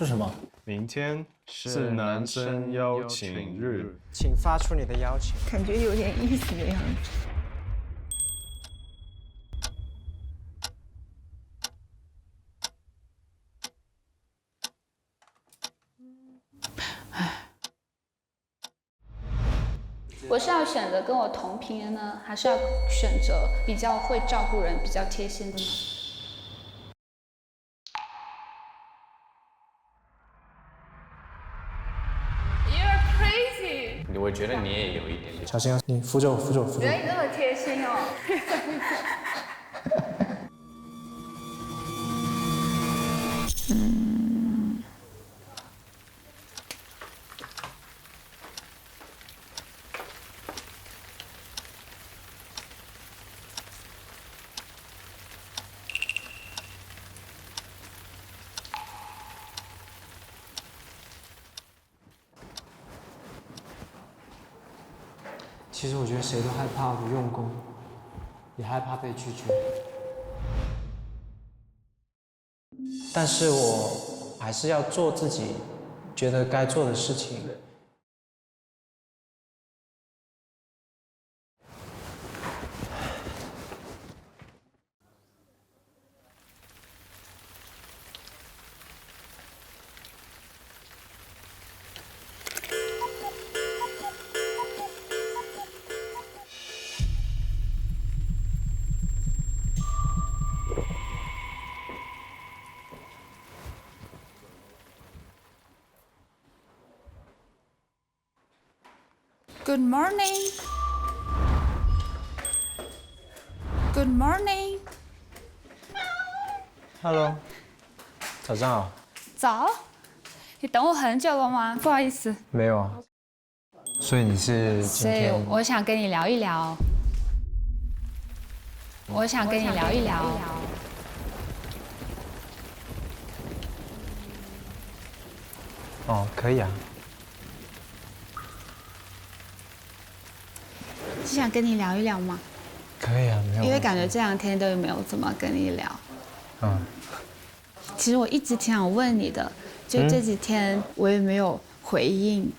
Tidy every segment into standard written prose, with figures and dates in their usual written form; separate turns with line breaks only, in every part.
是什么？
明天是男生邀请日，
请发出你的邀请。
感觉有点意思的样子。
我是要选择跟我同频的呢，还是要选择比较会照顾人、比较贴心的呢？You're crazy！
我觉得你也有一点点。
小心啊！你扶着我，扶着我，扶着我。
原来你这么贴心哦。
其实我觉得谁都害怕不用功，也害怕被拒绝。但是我还是要做自己觉得该做的事情。
Good morning. Good morning.
Hello， 早上好。
早，你等我很久了吗？不好意思。
没有啊。所以你是今
所以
天？
我想跟你聊一聊。我想跟你聊一聊。
哦，可以啊。
是想跟你聊一聊吗？
可以啊，没有。
因为感觉这两天都没有怎么跟你聊。
嗯。
其实我一直挺想问你的，就这几天我也没有回应，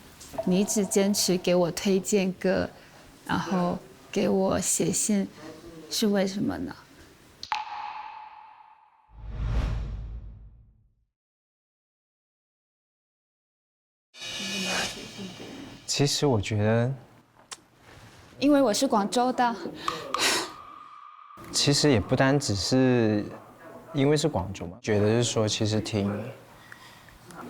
你只坚持给我推荐歌，然后给我写信，是为什么呢？
其实我觉得，
因为我是广州的。
其实也不单只是因为是广州嘛，觉得是说其实挺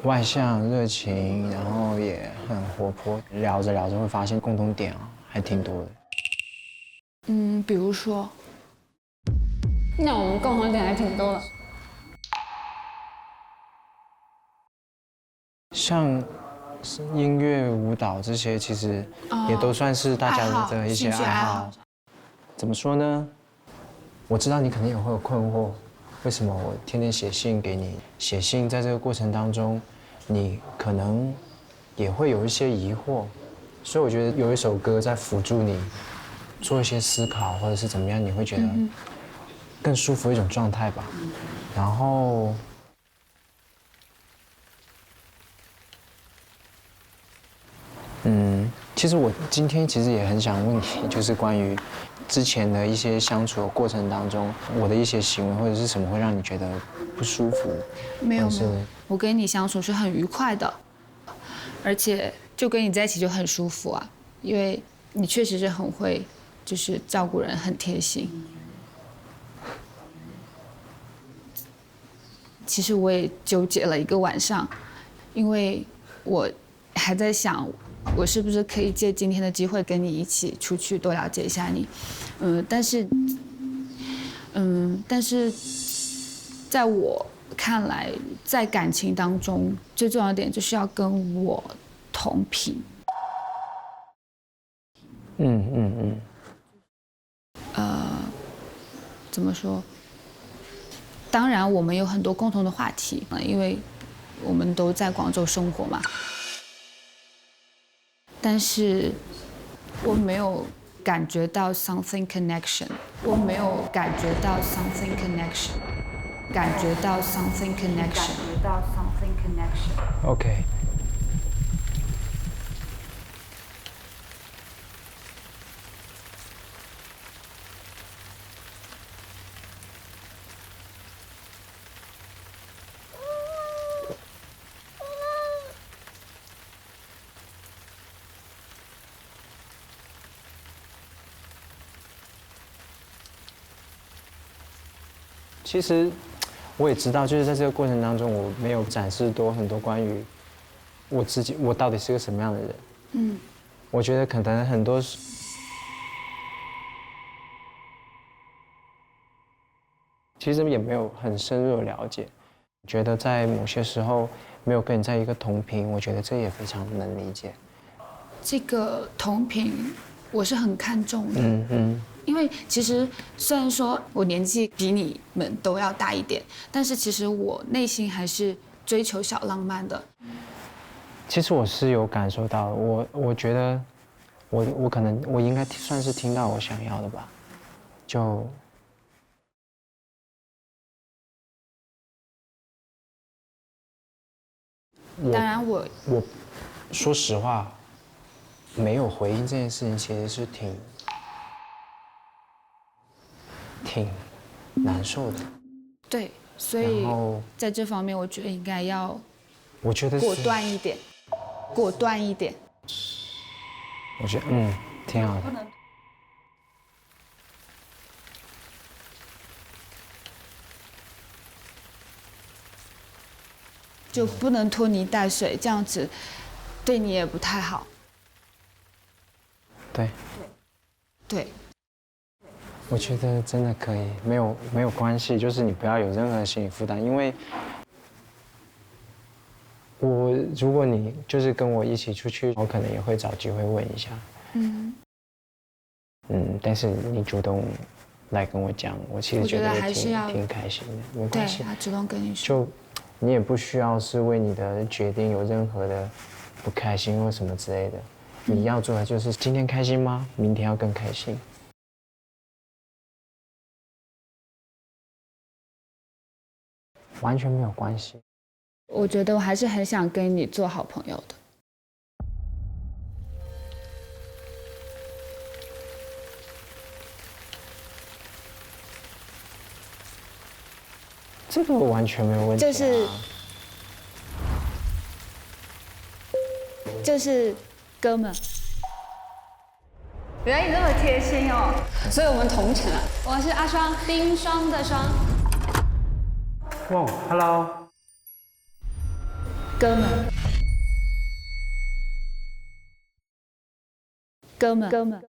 外向、热情，然后也很活泼，聊着聊着会发现共同点啊，还挺多的。
比如说，那我们共同点还挺多的。
像音乐、舞蹈这些，其实也都算是大家的一些爱好。怎么说呢？我知道你肯定也会有困惑，为什么我天天写信给你？写信在这个过程当中，你可能也会有一些疑惑，所以我觉得有一首歌在辅助你做一些思考，或者是怎么样，你会觉得更舒服的一种状态吧。然后。其实我今天其实也很想问你，就是关于之前的一些相处的过程当中，我的一些行为或者是什么会让你觉得不舒服？
没有，我跟你相处是很愉快的，而且就跟你在一起就很舒服啊，因为你确实是很会，就是照顾人，很贴心。其实我也纠结了一个晚上，因为我还在想。我是不是可以借今天的机会跟你一起出去多了解一下你，但是在我看来，在感情当中最重要的点就是要跟我同频。怎么说？当然我们有很多共同的话题，因为我们都在广州生活嘛。但是我没有感觉到 something connection， 我没有感觉到 something connection， 感觉到 something connection。
到 something connection。
OK。其实我也知道，就是在这个过程当中，我没有展示很多关于我自己，我到底是个什么样的人。嗯，我觉得可能很多其实也没有很深入的了解，觉得在某些时候没有跟你在一个同频，我觉得这也非常能理解。
这个同频，我是很看重的。因为其实虽然说我年纪比你们都要大一点，但是其实我内心还是追求小浪漫的。
其实我是有感受到，我觉得我可能我应该算是听到我想要的吧，就
当然我
说实话，没有回应这件事情其实是挺难受的。
对，所以在这方面我觉得应该要，
我觉得
果断一点，果断一点。
我觉得挺好的。
就不能拖泥带水，这样子对你也不太好。
对。
对。
我觉得真的可以，没有关系，就是你不要有任何心理负担，因为如果你就是跟我一起出去，我可能也会找机会问一下。但是你主动来跟我讲，我其实觉得
还是要
挺开心的，没关系。
对，他主动跟你说。
就你也不需要是为你的决定有任何的不开心或什么之类的，你要做的就是今天开心吗？明天要更开心。完全没有关系。
我觉得我还是很想跟你做好朋友的。
这个完全没有问题。
就是哥们。
原来你这么贴心哦，所以我们同城了。我是阿双，冰霜的霜。
哇 ，Hello。
哥们。哥们。哥们。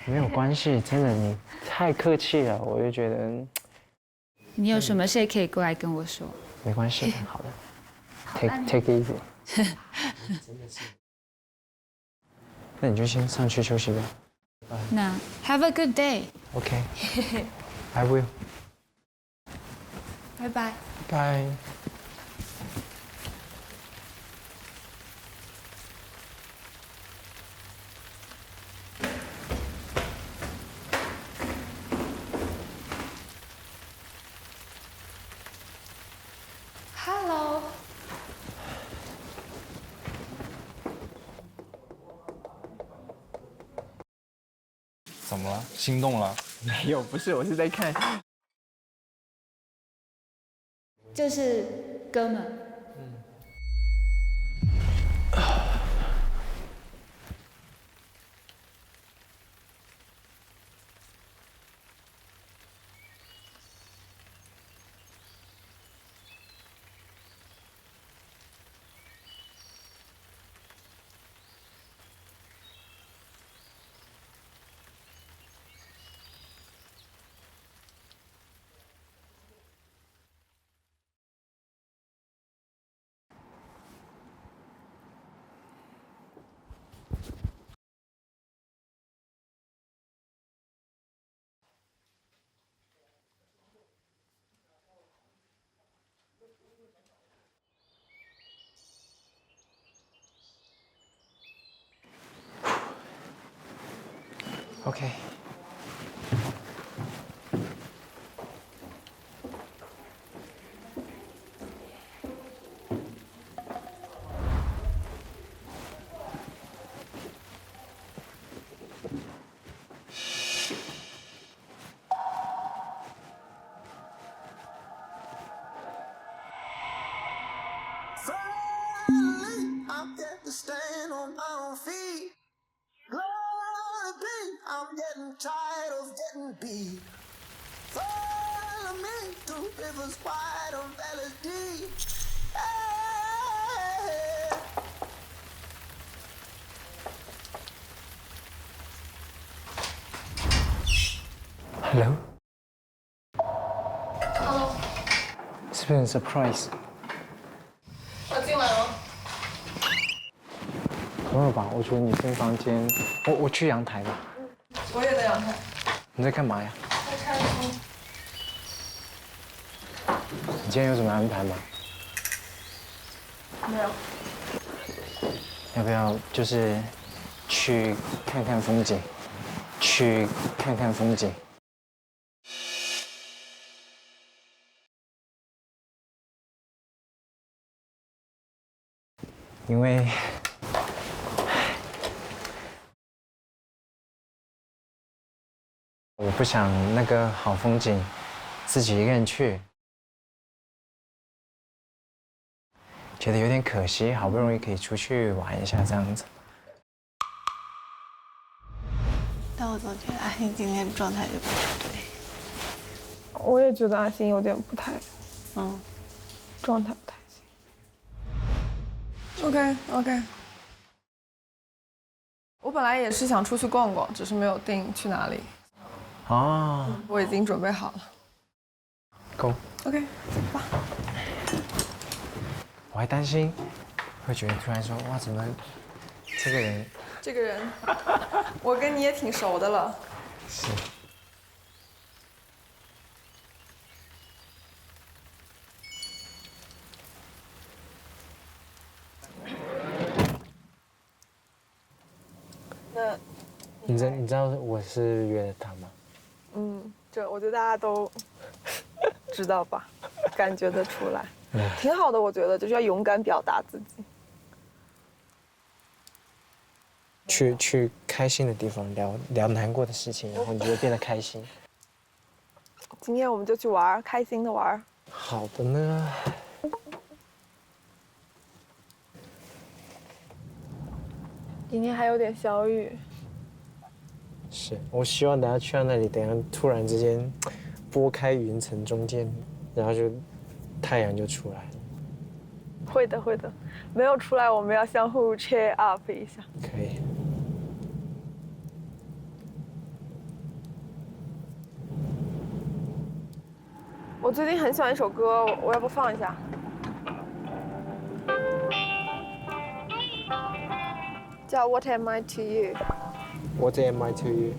没有关系，真的，你太客气了，我就觉得。
你有什么事可以过来跟我说。
没关系，好的。Take it easy。那你就先上去休息吧。
那 Have a good day。OK。I
will。
拜拜。
拜。
Hello。
怎么了？心动了？
没有，不是，我是在看。
就是哥们。
OK。I'm
getting to stand on my own feet. Glory be, I'm getting tired of getting beat. Follow me through rivers wide and valleys deep. Hey.
Hello。是不是很 surprise？
我进来了。
没有吧？我觉得女生房间，我去阳台吧。
我也在阳台。
你在干嘛呀？
在拆书。
你今天有什么安排吗？
没有。
要不要就是去看看风景？去看看风景。因为我不想那个好风景自己一个人去，觉得有点可惜，好不容易可以出去玩一下这样子。
但我总觉得阿信今天状态就不太对。
我也觉得阿信有点不太，状态不太行。OK。我本来也是想出去逛逛，只是没有定去哪里。
哦，
我已经准备好了。
Go。
OK，走吧。
我还担心会觉得突然说哇，怎么这个人，
我跟你也挺熟的了。
是。
那
你知道我是约了他吗？
这我觉得大家都知道吧，感觉得出来，挺好的。我觉得就是要勇敢表达自己。
去开心的地方聊难过的事情，然后你就会变得开心。
今天我们就去玩，开心的玩。
好的呢。
今天还有点小雨。
是我希望等下去到那里，等下突然之间拨开云层中间，然后就太阳就出来了。
会的，没有出来，我们要相互 cheer up 一下。
可以。
我最近很喜欢一首歌，我要不放一下？叫 What Am I to You？
What am I to you？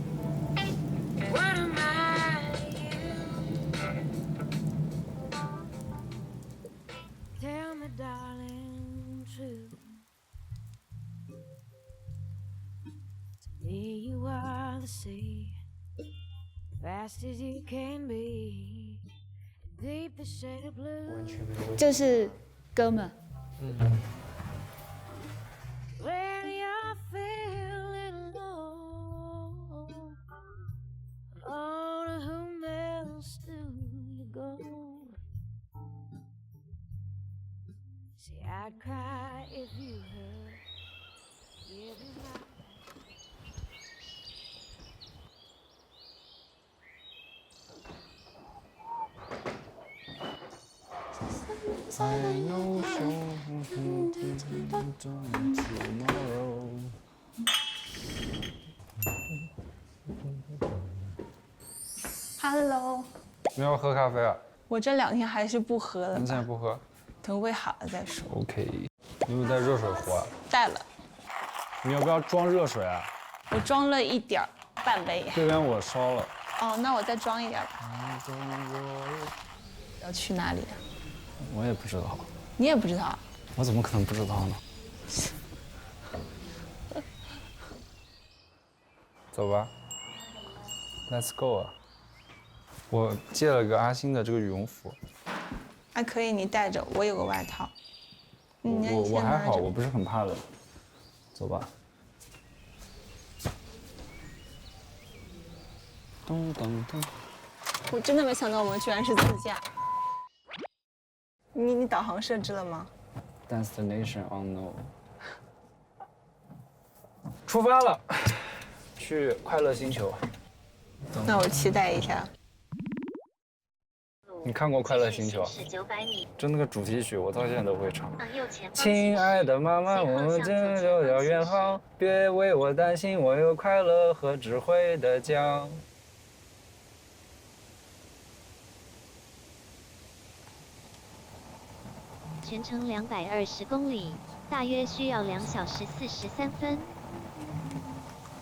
Tell me, darling, true. To me, you are the sea, fast as you can be, deep the shade of blue.
就是哥们。
When you're feeling low, oh, to whom else do you go? See, I'd cry if you hurt, if you might.
I know tomorrow。
Hello，
你要喝咖啡啊？
我这2天还是不喝了
你现在
吧，
不喝
等胃好了再说。
？OK。你有没有带热水壶啊？
带了，
你要不要装热水啊？
我装了一点儿，半杯。
这边我烧了。
哦，那我再装一点吧。要去哪里？
我也不知道。
你也不知道？
我怎么可能不知道呢？走吧。Let's go 啊！我借了个阿星的这个羽绒服。
还可以，你带着，我有个外套。
我还好，我不是很怕冷。走吧。咚咚咚！
我真的没想到我们居然是自驾。你导航设置了吗
？Destination unknown。出发了，去快乐星球。
那我期待一下。
你看过《快乐星球》？就那个主题曲，我到现在都会唱。亲爱的妈妈，我这就要远航，别为我担心，我有快乐和智慧的奖。
全程220公里，大约需要2小时43分。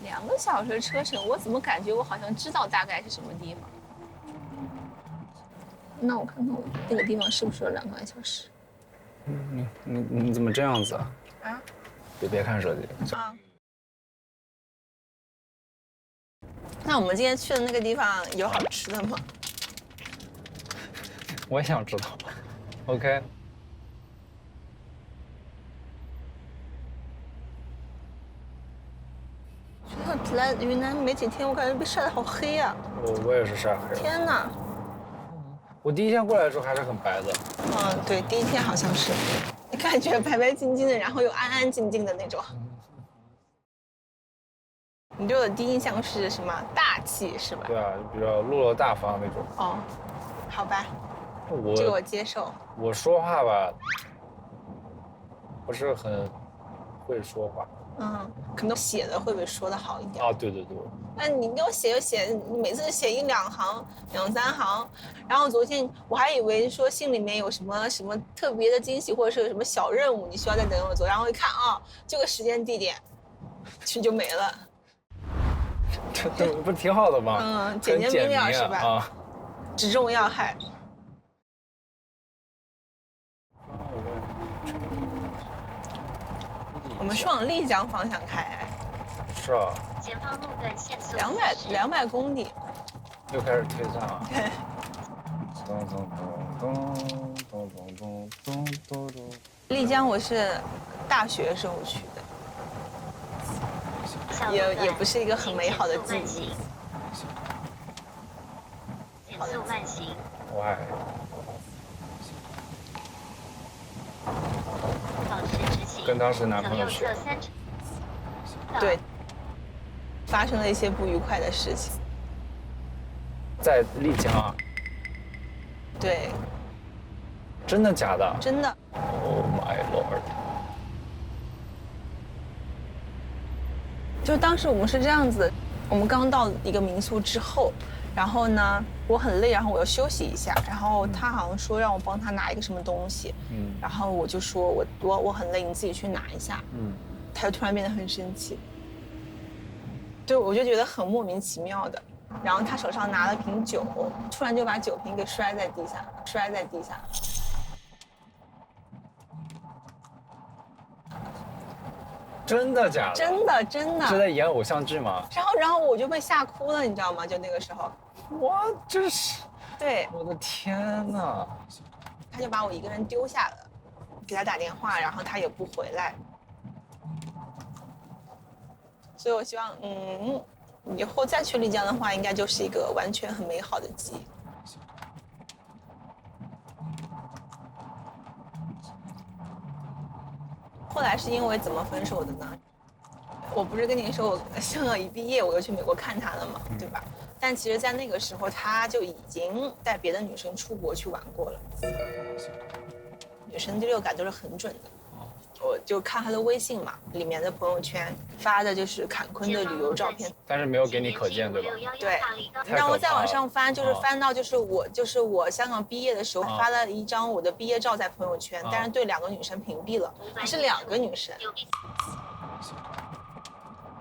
2个小时车程，我怎么感觉我好像知道大概是什么地方？那我看看我那个地方是不是有2个小时？
你怎么这样子啊？
啊？
别看手机。
啊。那我们今天去的那个地方有好吃的吗？
我也想知道。OK。
来云南没几天，我感觉被晒得好黑啊！
我也是晒黑了。
天哪！
我第一天过来的时候还是很白的。
嗯，对，第一天好像是，感觉白白净净的，然后又安安静静的那种。你对我的第一印象是什么？大气是吧？
对啊，比较落落大方那种。
哦，好吧，这个我接受。
我说话吧，不是很会说话。
嗯，可能写的会比说的好一点。
啊，对对对。
那你给我写就写，你每次写1、2行、2、3行，然后昨天我还以为说信里面有什么特别的惊喜，或者是有什么小任务，你需要再等我做，然后一看啊，这个时间地点，就没了。
这不是挺好的吗？
嗯，简洁明了是吧？
啊，
直中要害。我们是往丽江方向开。
是啊。
前方路段限速
200公里。
又开始推算了。
对。丽江我是大学时候去的，也不是一个很美好的记忆。
减速慢行。
Why？
保持直行。
跟当时男朋友
去。
对，发生了一些不愉快的事情。
在丽江啊？
对。
真的假的？
真的。
Oh my lord！
就当时我们是这样子，我们刚到一个民宿之后，然后呢，我很累，然后我要休息一下，然后他好像说让我帮他拿一个什么东西，然后我就说我很累，你自己去拿一下，他就突然变得很生气，对，我就觉得很莫名其妙的，然后他手上拿了瓶酒，突然就把酒瓶给摔在地下。
真的假的？
真的。
是在演偶像剧吗？
然后我就被吓哭了，你知道吗？就那个时候。
哇，这是。
对。
我的天哪！
他就把我一个人丢下了，给他打电话，然后他也不回来。所以我希望，以后再去丽江的话，应该就是一个完全很美好的记忆。后来是因为怎么分手的呢？我不是跟你说我香港一毕业我就去美国看他了嘛，对吧？但其实，在那个时候他就已经带别的女生出国去玩过了。女生第六感都是很准的。我就看他的微信嘛，里面的朋友圈发的就是坎昆的旅游照片，
但是没有给你可见，对吧？
对，然后再往上翻，就是翻到就是我香港毕业的时候发了一张我的毕业照在朋友圈，但是对2个女生屏蔽了，还是2个女生。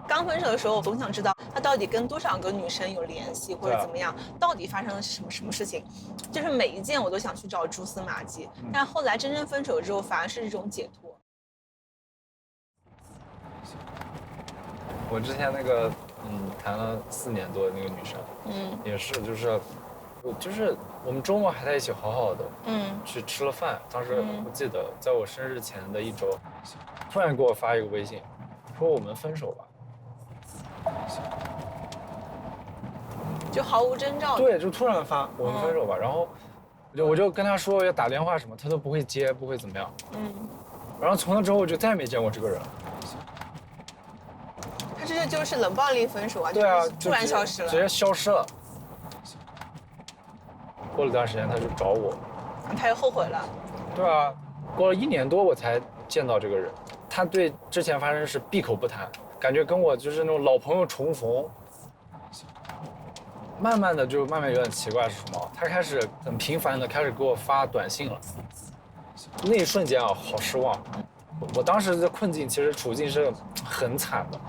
刚分手的时候，我总想知道他到底跟多少个女生有联系，或者怎么样，到底发生了什么事情，就是每一件我都想去找蛛丝马迹。但后来真正分手之后，反而是一种解脱。
我之前那个谈了4年多的那个女生，也是就是我们周末还在一起好好的，去吃了饭。当时我记得在我生日前的1周，突然给我发一个微信，说我们分手吧。
就毫无征兆的。
对，就突然发我们分手吧，然后我就跟他说要打电话什么，他都不会接，不会怎么样。然后从那之后我就再也没见过这个人。
他这就是冷暴力分手啊！
对啊，
突然消失了，
直接消失了。过了段时间他就找我，
他又后悔了。
对啊，过了1年多我才见到这个人，他对之前发生的事闭口不谈，感觉跟我就是那种老朋友重逢。慢慢有点奇怪是什么？他开始很频繁的开始给我发短信了，那一瞬间啊，好失望。我当时的困境其实处境是很惨的，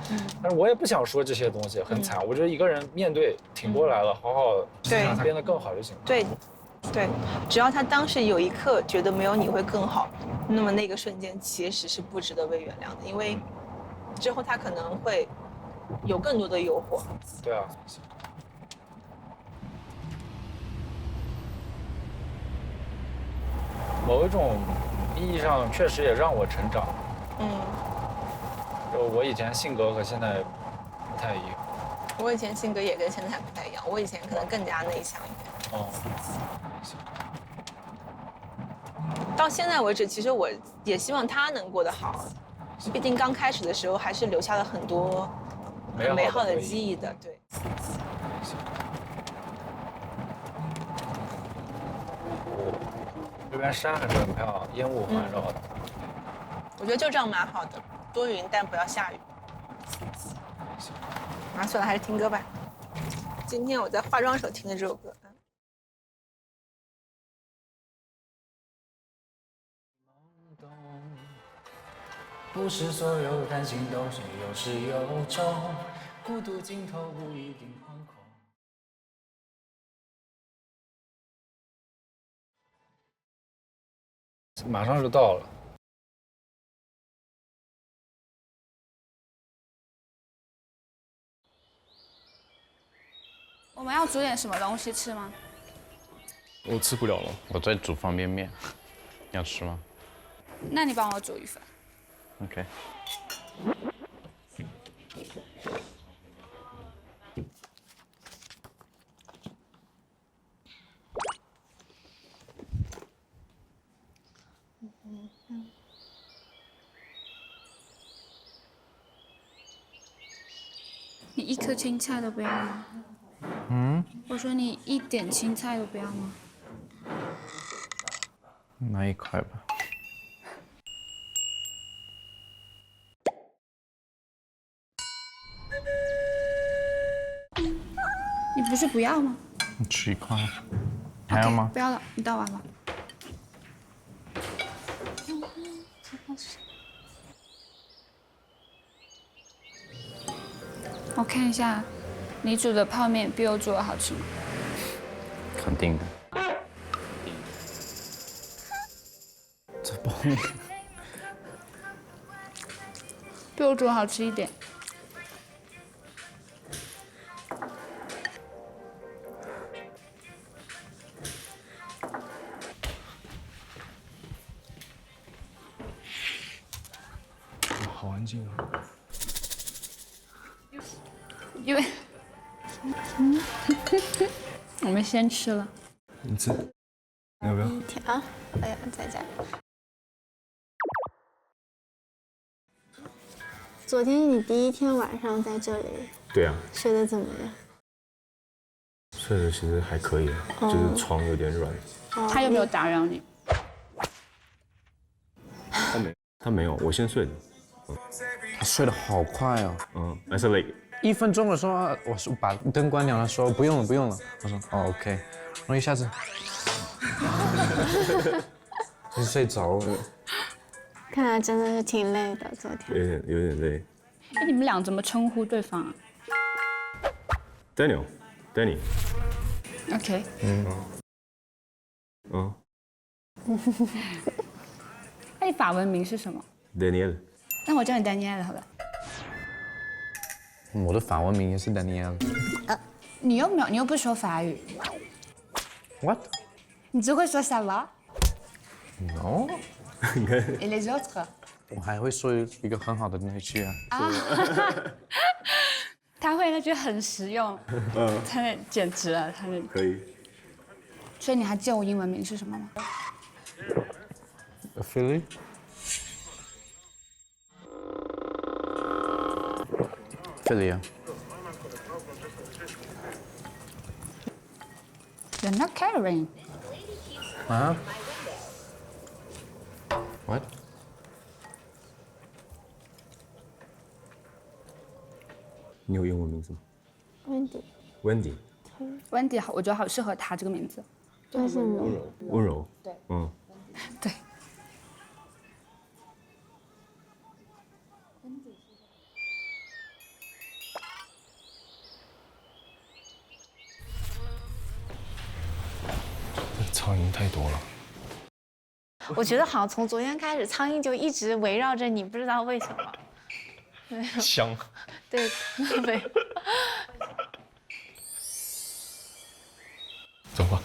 但是我也不想说这些东西很惨，我觉得一个人面对挺过来了，好好让它变得更好就行了。
对，只要他当时有一刻觉得没有你会更好，那么那个瞬间其实是不值得被原谅的，因为之后他可能会有更多的诱惑。
对啊。某一种意义上，确实也让我成长。就我以前性格和现在不太一样。
我以前性格也跟现在不太一样，我以前可能更加内向一点。到现在为止，其实我也希望他能过得好，毕竟刚开始的时候还是留下了很多很美好的记忆的，对。
这边山还是很漂亮，烟雾环绕的。
我觉得就这样蛮好的，多云但不要下雨。算了，还是听歌吧。今天我在化妆时候听的这首歌。
不是所有担心都是有始有终，孤独尽头不一定惶恐。
马上就到了。
我们要煮点什么东西吃吗？
我吃不了了，我在煮方便面，你要吃吗？
那你帮我煮一份。
OK。
你一颗青菜都不要吗？我说你一点青菜都不要吗？
拿一块吧。
你不是不要吗？
你吃一块，还要吗？
不要了，你倒完吧。我看一下，你煮的泡面比我煮的好吃吗？
肯定的。这泡面
比我煮的好吃一点。
好安静啊。
因为，我们先吃了。
你吃，要不要？
啊，哎呀，在家。昨天你第一天晚上在这里，
对啊，
睡得怎么样？
睡得其实还可以，就是床有点软。
他有没有打扰你？
他没有，我先睡的。
他睡得好快哦。
还是累。
1分钟的时候，我说把灯关掉，他说不用了，不用了。我说哦 OK， 然后一下子就睡着了。
看来真的是挺累的，昨天。
有点累。
哎，你们俩怎么称呼对方啊
？Danny。
OK。那你法文名是什么
？Daniel。
那我叫你 Daniel 好了。
我的法文名也是 Daniel。
你又不说法语。
What？
你只会说 ça va？
No。Et
les autres？
我还会说一个很好的那句啊。
他会那句很实用。他那简直了，他那。
可以。
所以你还记得我英文名是什么吗
Philly。Philly 啊。
You're not caring.
What?
你有英文名字吗
Wendy。
？Wendy。Wendy
好，我觉得好适合他这个名字。
温柔。
温柔。
对。
嗯。
对。
苍蝇太多了。
我觉得好像从昨天开始，苍蝇就一直围绕着你，不知道为什么。
香。
对，对。
走吧。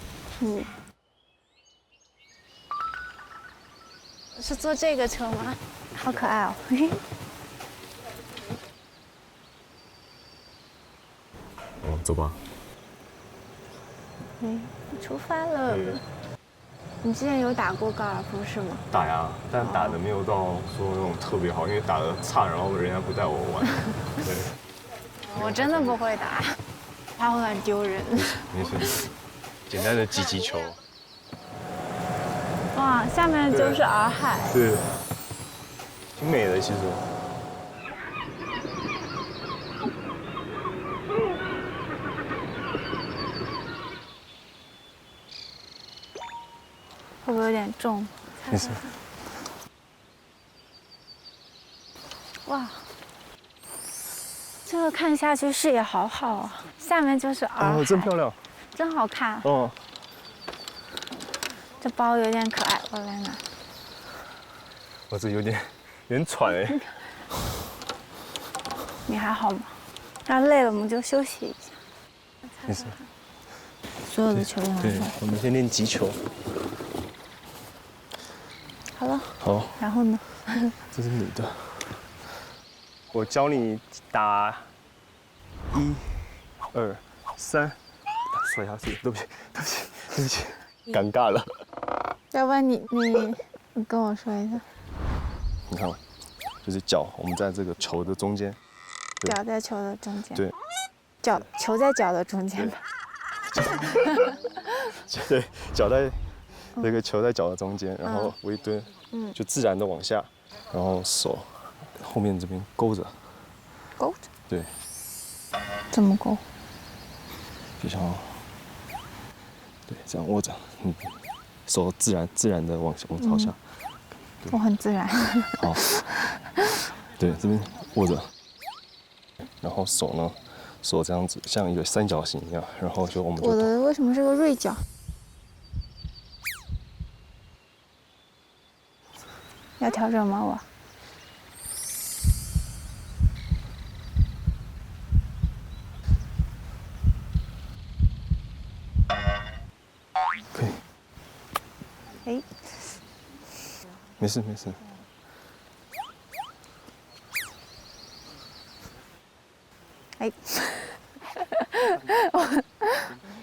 是坐这个车吗？好可爱哦。
走吧。
出发了。你之前有打过高尔夫是吗？
打呀，但打的没有到说那种特别好，因为打的差，然后人家不带我玩。对。
我真的不会打，怕会很丢人。
没事，简单的击击球。
哇，下面就是洱海。
对。挺美的，其实。
会不会有点重？
没事。
哇，这个看下去视野好好啊，下面就是洱海。
真漂亮，
真好看。
哦。
这包有点可爱，我来拿。
我这有点喘哎。
你还好吗？要累了我们就休息一下。
没事。
所有的球都拿出来。
对，我们先练击球。
好了。
好。
然后呢？
这是你的。我教你打1、2、3，摔下去。对不起，尴尬了。
要不然你跟我说一下。
你看，就是脚，我们在这个球的中间。
脚在球的中间。
对。
球在脚的中间吧。
对，脚在那个球在脚的中间，然后微蹲，就自然的往下，然后手后面这边勾着。
勾着。
对。
怎么勾？
就像，对，这样握着，手自然的往朝下。
我很自然。
好。对，这边握着，然后手这样子像一个三角形一样，然后就我们。
我的为什么是个锐角？要调整吗？我。
可以。
哎。
没事。
哎。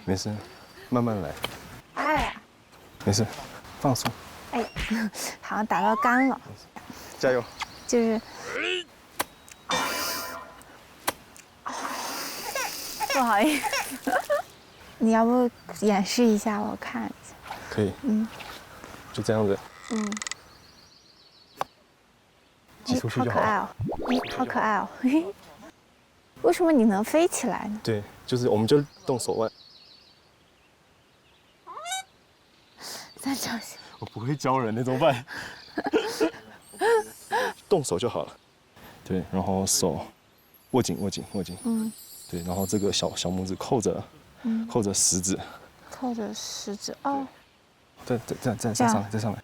没事，慢慢来。
哎。
没事，放松。
哎，好像打到杆了。
加油。
就是。不好意思。你要不演示一下我看一下？
可以。就这样子。挤出去就好。
好可爱哦！好可爱哦！为什么你能飞起来呢？
对，就是我们就动手腕。
三角形。
我不会教人，那怎么办？动手就好了。对，然后手握紧。对，然后这个小拇指扣着食指。
扣着食指哦。
再上来。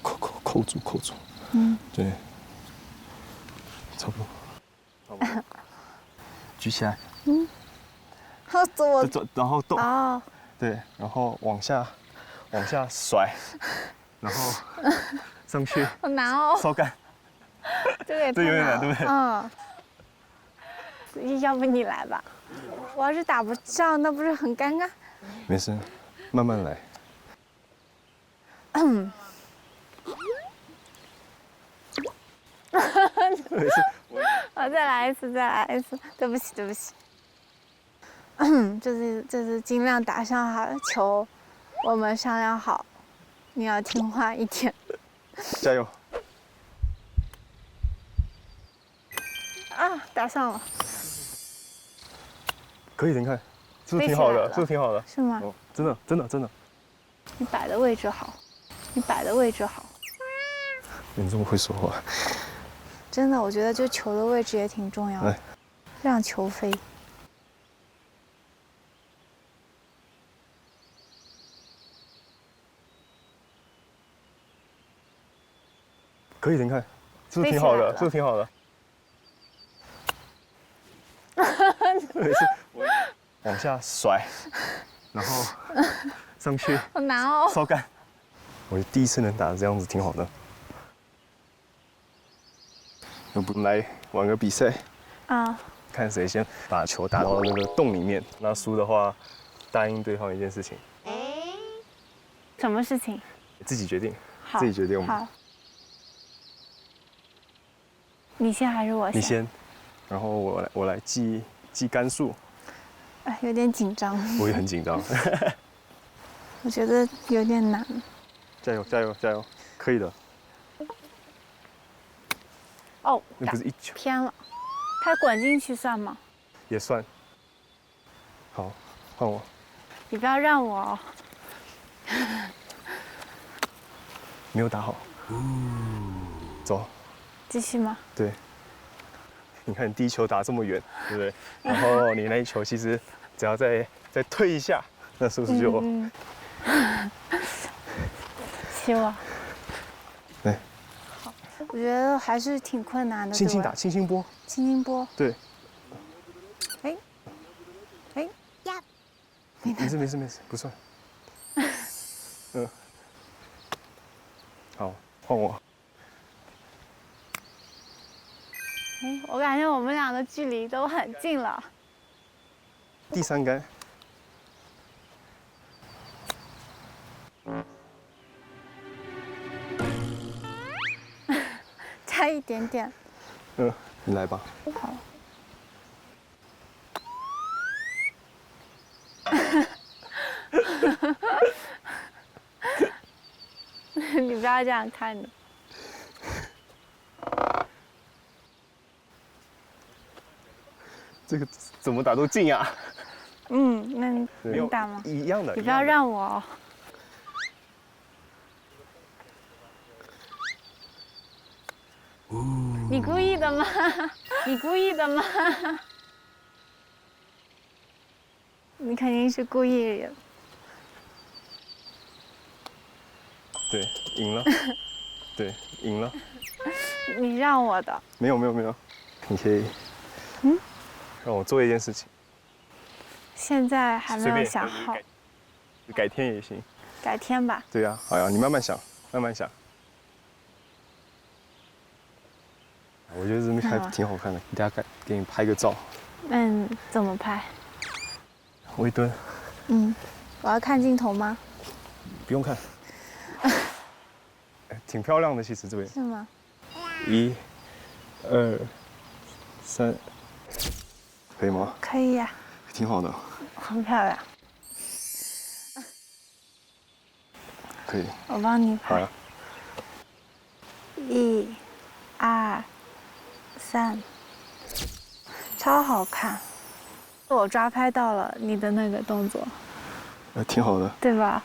扣住。对，差不多。举起来。
好，走，
然后动。
哦。
对，然后往下甩，然后上去。
好难哦。
烧干。
这个也
这有点难，对不对？
要不你来吧，我要是打不上，那不是很尴尬？
没事，慢慢来。没事，
我再来一次，对不起。这次尽量打上好球，我们商量好，你要听话一点。
加油！
打上了。
可以的，你看，是不是挺好的？是不是挺好的？
是吗？
哦，真的。
你摆的位置好，你
这么会说话。
真的，我觉得就球的位置也挺重要的，让球飞。
可以的，你看，是不是挺好的？没事，往下甩，然后上去。
好难哦。
烧干。我第一次能打这样子，挺好的。要不来玩个比赛？看谁先把球打到那个洞里面。那输的话，答应对方一件事情。
什么事情？
自己决定。
好。
自己决定。
好。你先还是我先？
你先，然后我来记杆数。
有点紧张。
我也很紧张。
我觉得有点难。
加油，可以的。
哦，
那不是一球
偏了，它滚进去算吗？
也算。好，换我。
你不要让我哦。
没有打好。走。
继续吗？
对。你看你第一球打这么远，对不对？然后你那一球其实只要再退一下，那是不是就？
希望。
对。
好，我觉得还是挺困难的。
轻轻打，轻轻拨。
轻轻拨。
对。
呀。
没事，不算。好，换我。
我感觉我们俩的距离都很近了。
第3杆。
差一点点。
你来吧。
好。你不要这样看着。
这个怎么打都进呀。
那你打吗？
一样的。
你不要让我哦。你故意的吗？你肯定是故意的。
对，赢了。对，赢了。
你让我的。
没有，你可以。让我做一件事情。
现在还没有想好。
改天也行。
改天吧。
对呀，好呀，你慢慢想。我觉得这边还挺好看的，等下给你拍个照。
怎么拍？
微蹲。
我要看镜头吗？
不用看。挺漂亮的，其实这边。
是吗
？1、2、3，可以吗？
可以呀。
挺好的。
很漂亮。
可以。
我帮你拍。
好呀。
1、2、3，超好看。我抓拍到了你的那个动作。
挺好的。
对吧？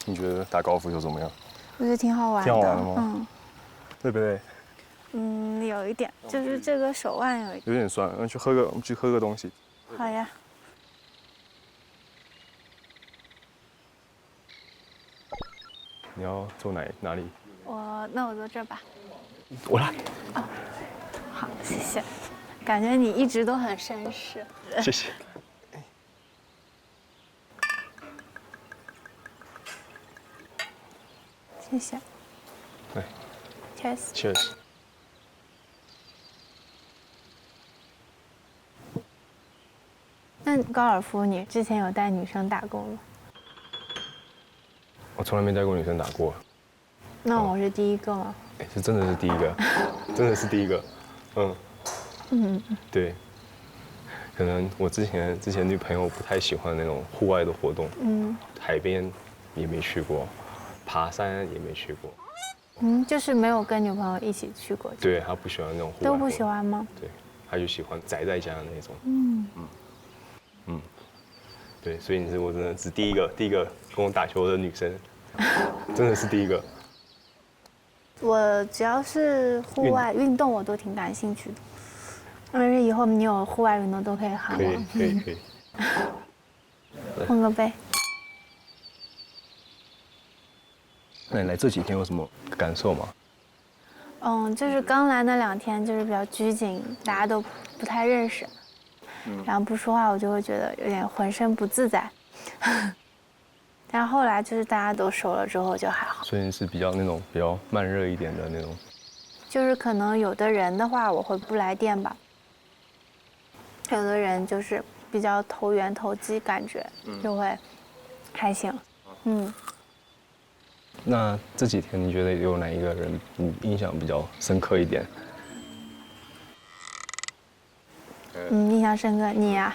你觉得打高尔夫球怎么样？
我觉得挺好玩的。
挺好玩的吗？对不对？
有一点，就是这个手腕
有点酸，我们去喝个东西。
好呀。
你要坐哪里？
那我坐这儿吧。
我来。
哦，好，谢谢。感觉你一直都很绅士。
谢谢。
谢谢。
来
，Cheers。那高尔夫你之前有带女生打过吗？
我从来没带过女生打过。
那我是第一个吗？
哎，这真的是第一个，真的是第一个。对。可能我之前女朋友不太喜欢那种户外的活动，海边也没去过，爬山也没去过。
就是没有跟女朋友一起去过。
对，她不喜欢那种户外。
都不喜欢吗？
对，她就喜欢宅在家的那种。对，所以我真的是第一个跟我打球的女生，真的是第一个。
我只要是户外运动，我都挺感兴趣的。而且以后你有户外运动都可以喊我。
可以。
碰个杯。
那你来这几天有什么感受吗？
就是刚来那2天就是比较拘谨，大家都不太认识。然后不说话，我就会觉得有点浑身不自在。但是后来就是大家都熟了之后就还好。
所以是比较慢热一点的那种。
就是可能有的人的话，我会不来电吧。有的人就是比较投缘投机，感觉就会还行。
那这几天你觉得有哪一个人你印象比较深刻一点？
印象深刻，你呀，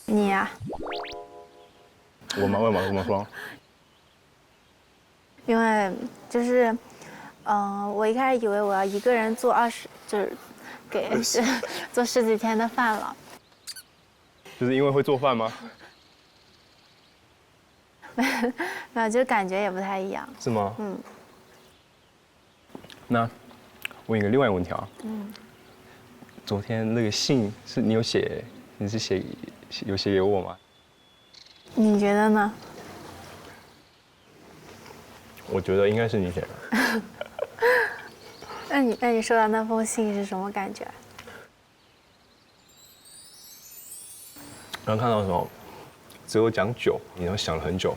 你呀。
我吗？为什么说？
因为就是，我一开始以为我要一个人做就是给做10几天的饭了。
就是因为会做饭吗？
没有，就感觉也不太一样。
是吗？那问一个另外一个问题啊。昨天那个信是你有写，有写给我吗？
你觉得呢？
我觉得应该是你写的。
那你收到那封信是什么感觉？
刚看到的时候，只有讲酒，你要想了很久，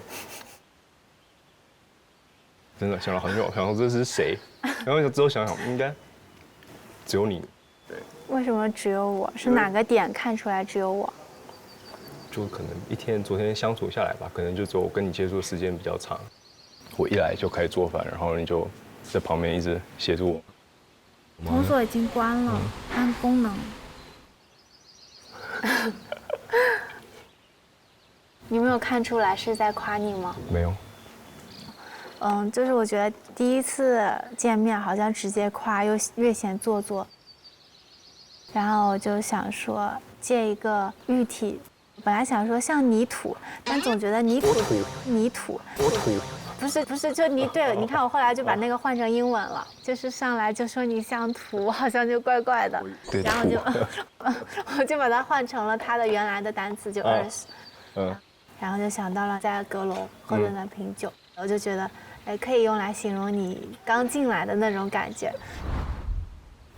真的想了很久，想说这是谁，然后之后想应该只有你。对。
为什么只有我？是哪个点看出来只有我？
就可能昨天相处下来吧，可能就只有我跟你接触的时间比较长。我一来就开始做饭，然后你就在旁边一直协助我。
红锁已经关了，按功能。你没有看出来是在夸你吗？
没有。
就是我觉得第一次见面好像直接夸又略显做作，然后我就想说借一个喻体，本来想说像泥土，但总觉得泥土，不是，就对，你看我后来就把那个换成英文了，就是上来就说你像土，好像就怪怪的，然后我就把它换成了它的原来的单词，就 earth，然后就想到了在阁楼喝的那瓶酒，我就觉得，可以用来形容你刚进来的那种感觉，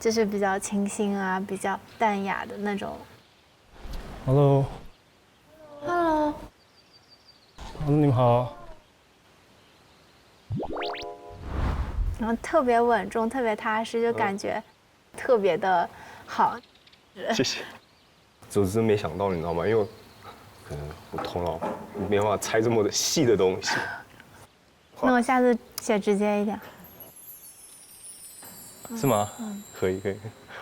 就是比较清新啊，比较淡雅的那种。
Hello， 你们好。
然后特别稳重，特别踏实，就感觉特别的好。
谢谢。我真没想到，你知道吗？因为可能我头脑没办法猜这么的细的东西。
那我下次写直接一点。
是吗？可以，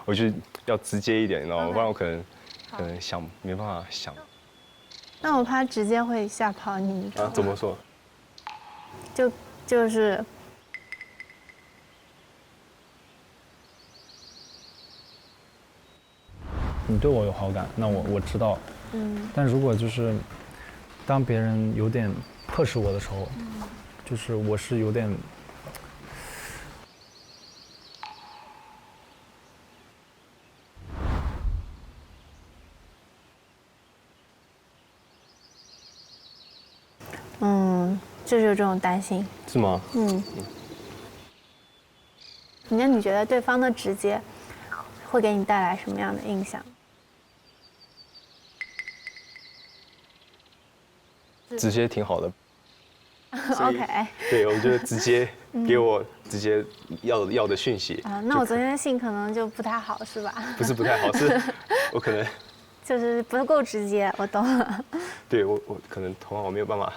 我就要直接一点，你知道吗？不然我可能没办法想。
那我怕直接会吓跑你。
啊？怎么说？
就是。
你对我有好感，那我知道。但如果就是当别人有点迫使我的时候，就是我是有点。
就是有这种担心。
是吗？
那你觉得对方的直接会给你带来什么样的印象？
直接挺好的。
OK。
对，我觉得直接给我直接要的讯息。
那我昨天的信可能就不太好，是吧？
不是不太好，是我可能
就是不够直接，我懂了。
对我可能头脑没有办法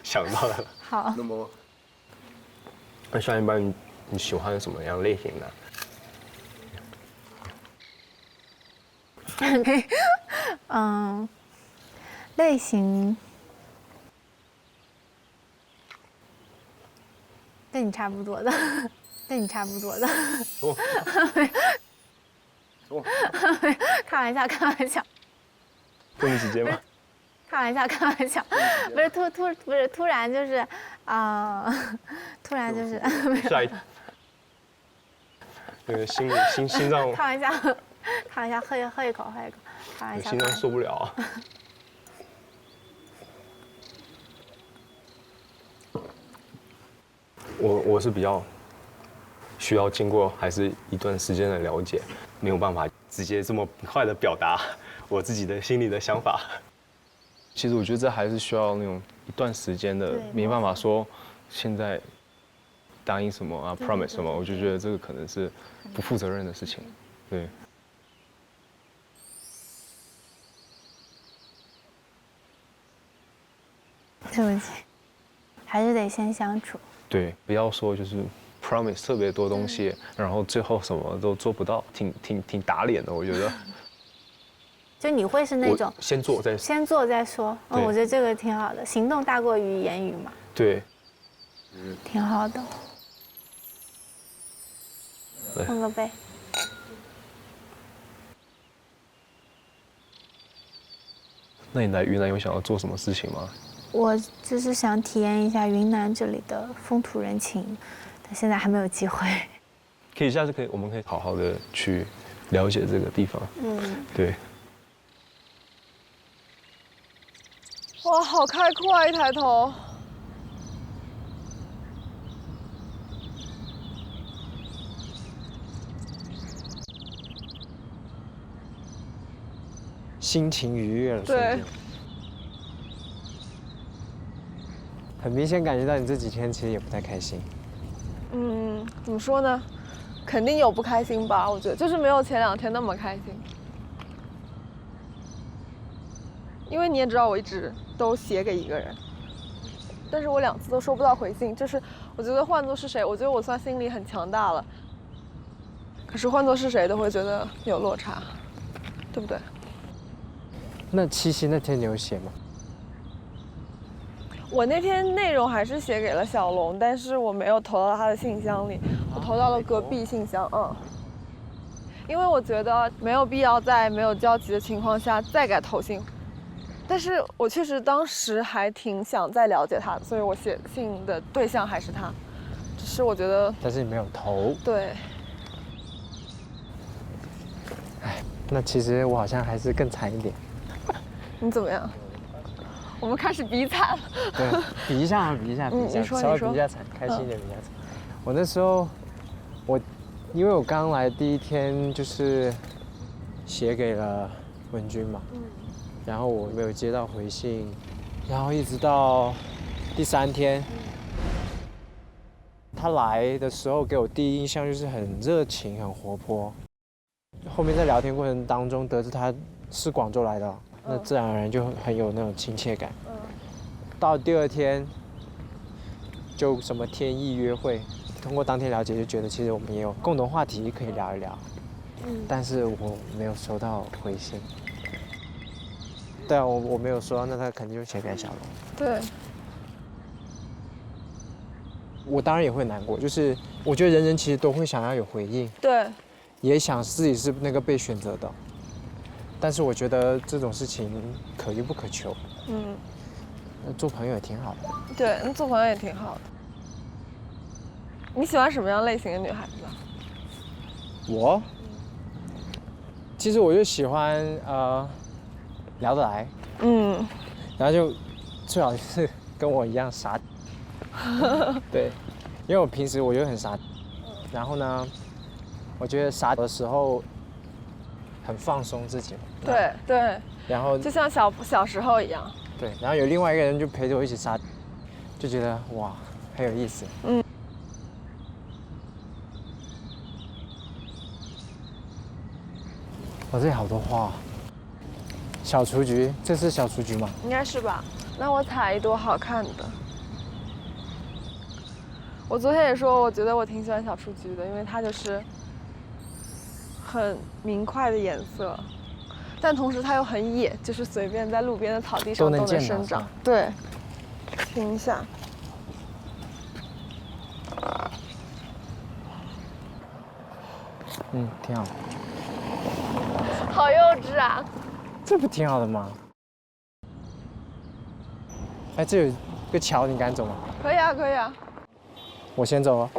想到了。
好。
那么，像一般你喜欢什么样类型
的？类型跟你差不多的，跟你差不多的。开玩笑，开玩笑。
这么直接吗？
开玩笑，开玩笑。不是突然就是突然就是。
吓一跳。那个心脏。
开玩笑，开玩笑，喝一口，开玩笑。
心脏受不了。我是比较需要经过还是一段时间的了解，没有办法直接这么快的表达我自己的心里的想法。其实我觉得这还是需要那种一段时间的，没办法说现在答应什么啊 ，promise 什么，我就觉得这个可能是不负责任的事情，对。
对不起，还是得先相处。
对，不要说就是 promise 特别多东西，然后最后什么都做不到，挺打脸的，我觉得。
就你会是那种
先做再说。
我觉得这个挺好的，行动大过于言语嘛。
对，
挺好的。碰个杯。
那你来云南有想要做什么事情吗？
我就是想体验一下云南这里的风土人情，但现在还没有机会。
下次我们可以好好的去了解这个地方。对。
哇，好开阔啊！一抬头。
心情愉悦了。
对。
很明显感觉到你这几天其实也不太开心。
怎么说呢？肯定有不开心吧？我觉得就是没有前2天那么开心。因为你也知道，我一直都写给一个人，但是我2次都收不到回信。就是我觉得换作是谁，我觉得我算心理很强大了。可是换作是谁都会觉得有落差，对不对？
那七夕那天你有写吗？
我那天内容还是写给了小龙，但是我没有投到他的信箱里，我投到了隔壁信箱。因为我觉得没有必要在没有交集的情况下再改投信。但是我确实当时还挺想再了解他的，所以我写信的对象还是他，只是我觉得。
但是你没有投。
对。
哎，那其实我好像还是更惨一点。
你怎么样？我们开始比惨了。
对，比一下，稍微比一下惨，开心一点比一下惨。我那时候，因为我刚来第1天就是写给了文君嘛。然后我没有接到回信，然后一直到第3天，他来的时候给我第一印象就是很热情、很活泼。后面在聊天过程当中得知他是广州来的，那自然而然就很有那种亲切感。到第2天，就什么天意约会，通过当天了解就觉得其实我们也有共同话题可以聊一聊。但是我没有收到回信。对啊，我没有说，那他肯定就写给小龙。
对。
我当然也会难过，就是我觉得人其实都会想要有回应。
对。
也想自己是那个被选择的，但是我觉得这种事情可遇不可求。那做朋友也挺好的。
对，那做朋友也挺好的。你喜欢什么样类型的女孩子？
我，其实我就喜欢聊得来，然后就最好是跟我一样傻，对，因为我平时我就很傻，然后呢，我觉得傻的时候很放松自己。
对对。
然后
就像小时候一样。
对，然后有另外一个人就陪着我一起傻，就觉得哇很有意思。嗯。我这里好多花。小雏菊，这是小雏菊吗？
应该是吧。那我采一朵好看的。我昨天也说，我觉得我挺喜欢小雏菊的，因为它就是很明快的颜色，但同时它又很野，就是随便在路边的草地上都能生长。对，听一下。
嗯，挺好。
好幼稚啊！
这不挺好的吗？哎，这有个桥，你敢走吗？
可以啊，可以啊。
我先走哦。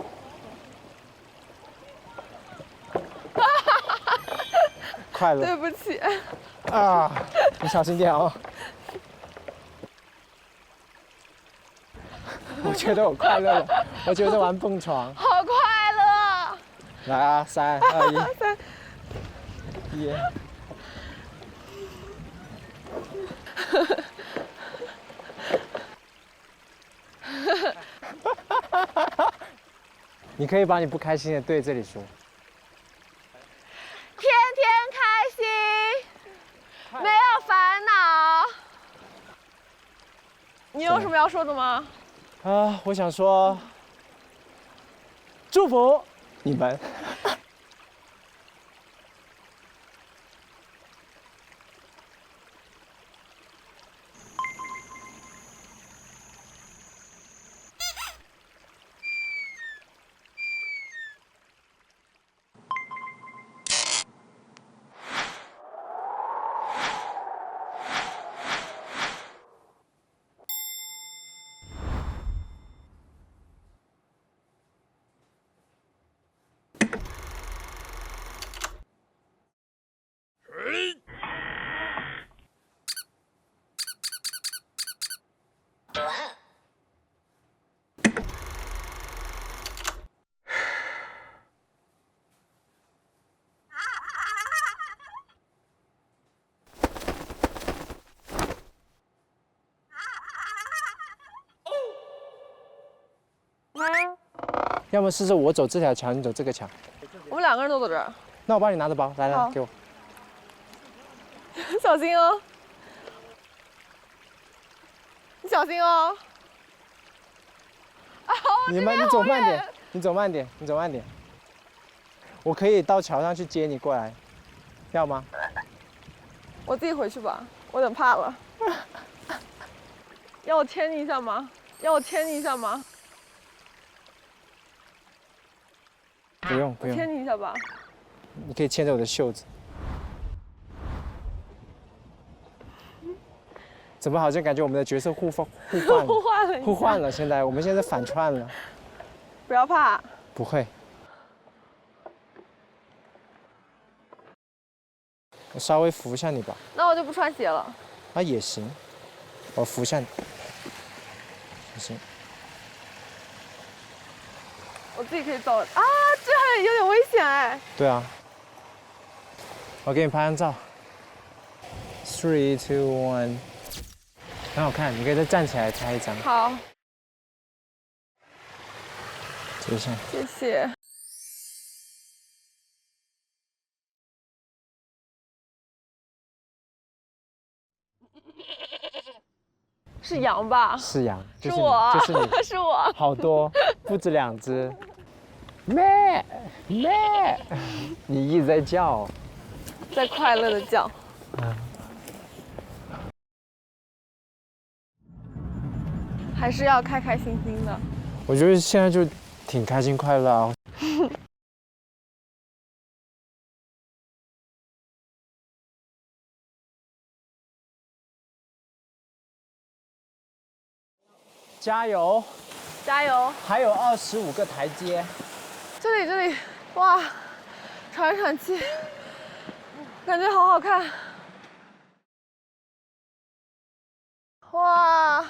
快乐。
对不起。
啊，你小心点哦。我觉得我快乐了，我觉得玩蹦床。
好快乐！
来啊，3、2、1，1。你可以把你不开心的对这里说。
天天开心，没有烦恼。你有什么要说的吗？
我想说，祝福你们。要么试试我走这条桥，你走这个桥。
我们2个人都走这儿。
那我帮你拿着包，来来，给我。
小心哦！你小心哦！啊，
你走慢点，你走慢点，你走慢点。我可以到桥上去接你过来，要吗？
我自己回去吧，我有点怕了。要我牵你一下吗？要我牵你一下吗？
不用不用。
牵你一下吧。
你可以牵着我的袖子。怎么好像感觉我们的角色互换了？现在我们现在反串了。
不要怕。
不会。我稍微扶一下你吧。
那我就不穿鞋了。
啊也行，我扶一下你。行。
我自己可以走啊，这还有点危险哎。
对啊。我给你拍张照。3、2、1，很好看，你可以再站起来拍一张。
好。
接下。
谢谢。是羊吧？
是羊，
是我，
就是你，
是我。
好多，不止2只。咩咩，你一直在叫。
在快乐的叫。还是要开开心心的。
我觉得现在就挺开心快乐啊。加油！
加油！
还有25个台阶。
这里，哇，喘一喘气，感觉好好看。哇！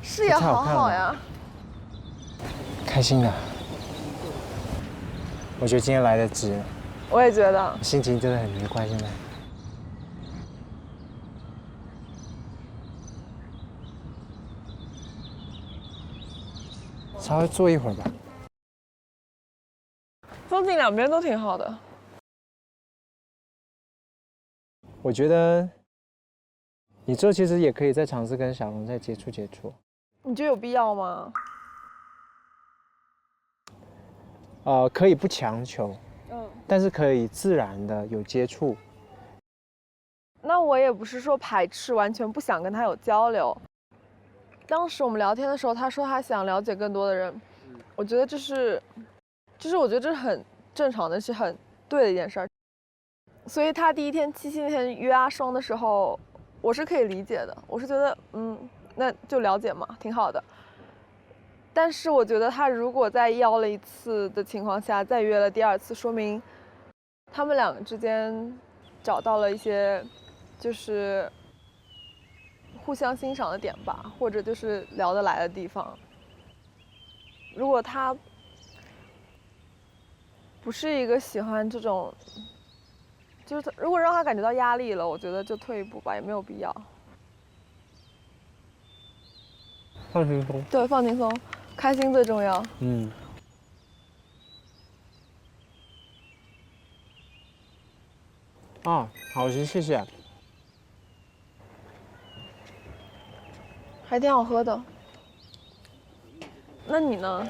视野好好呀。
开心的。我觉得今天来的值。
我也觉得。
心情真的很愉快，现在。稍微坐一会儿吧。
风景两边都挺好的。
我觉得你之后其实也可以再尝试跟小龙再接触。
你觉得有必要吗？
可以不强求，但是可以自然的有接触。
那我也不是说排斥，完全不想跟他有交流。当时我们聊天的时候，他说他想了解更多的人，我觉得就是我觉得这是很正常的，是很对的一件事儿。所以他第一天7夕那天约阿双的时候，我是可以理解的，我是觉得那就了解嘛，挺好的。但是我觉得他如果在邀了1次的情况下再约了第2次，说明他们两个之间找到了一些就是互相欣赏的点吧，或者就是聊得来的地方。如果他不是一个喜欢这种，就是如果让他感觉到压力了，我觉得就退一步吧，也没有必要。
放轻松。
对，放轻松，开心最重要。
好，谢谢。
还挺好喝的。那你呢？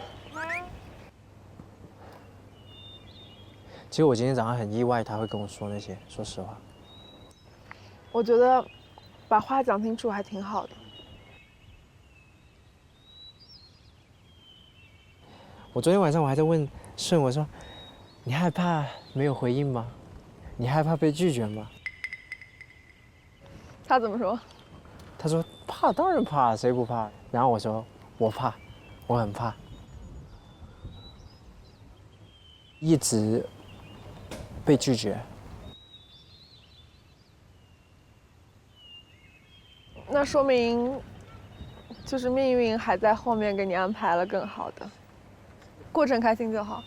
其实我今天早上很意外，他会跟我说那些。说实话，
我觉得把话讲清楚还挺好的。
我昨天晚上我还在问顺，我说：“你害怕没有回应吗？你害怕被拒绝吗？”
他怎么说？
他说：“怕，当然怕，谁不怕？”然后我说：“我怕，我很怕。”一直被拒绝。
那说明，就是命运还在后面给你安排了更好的，过程开心就好。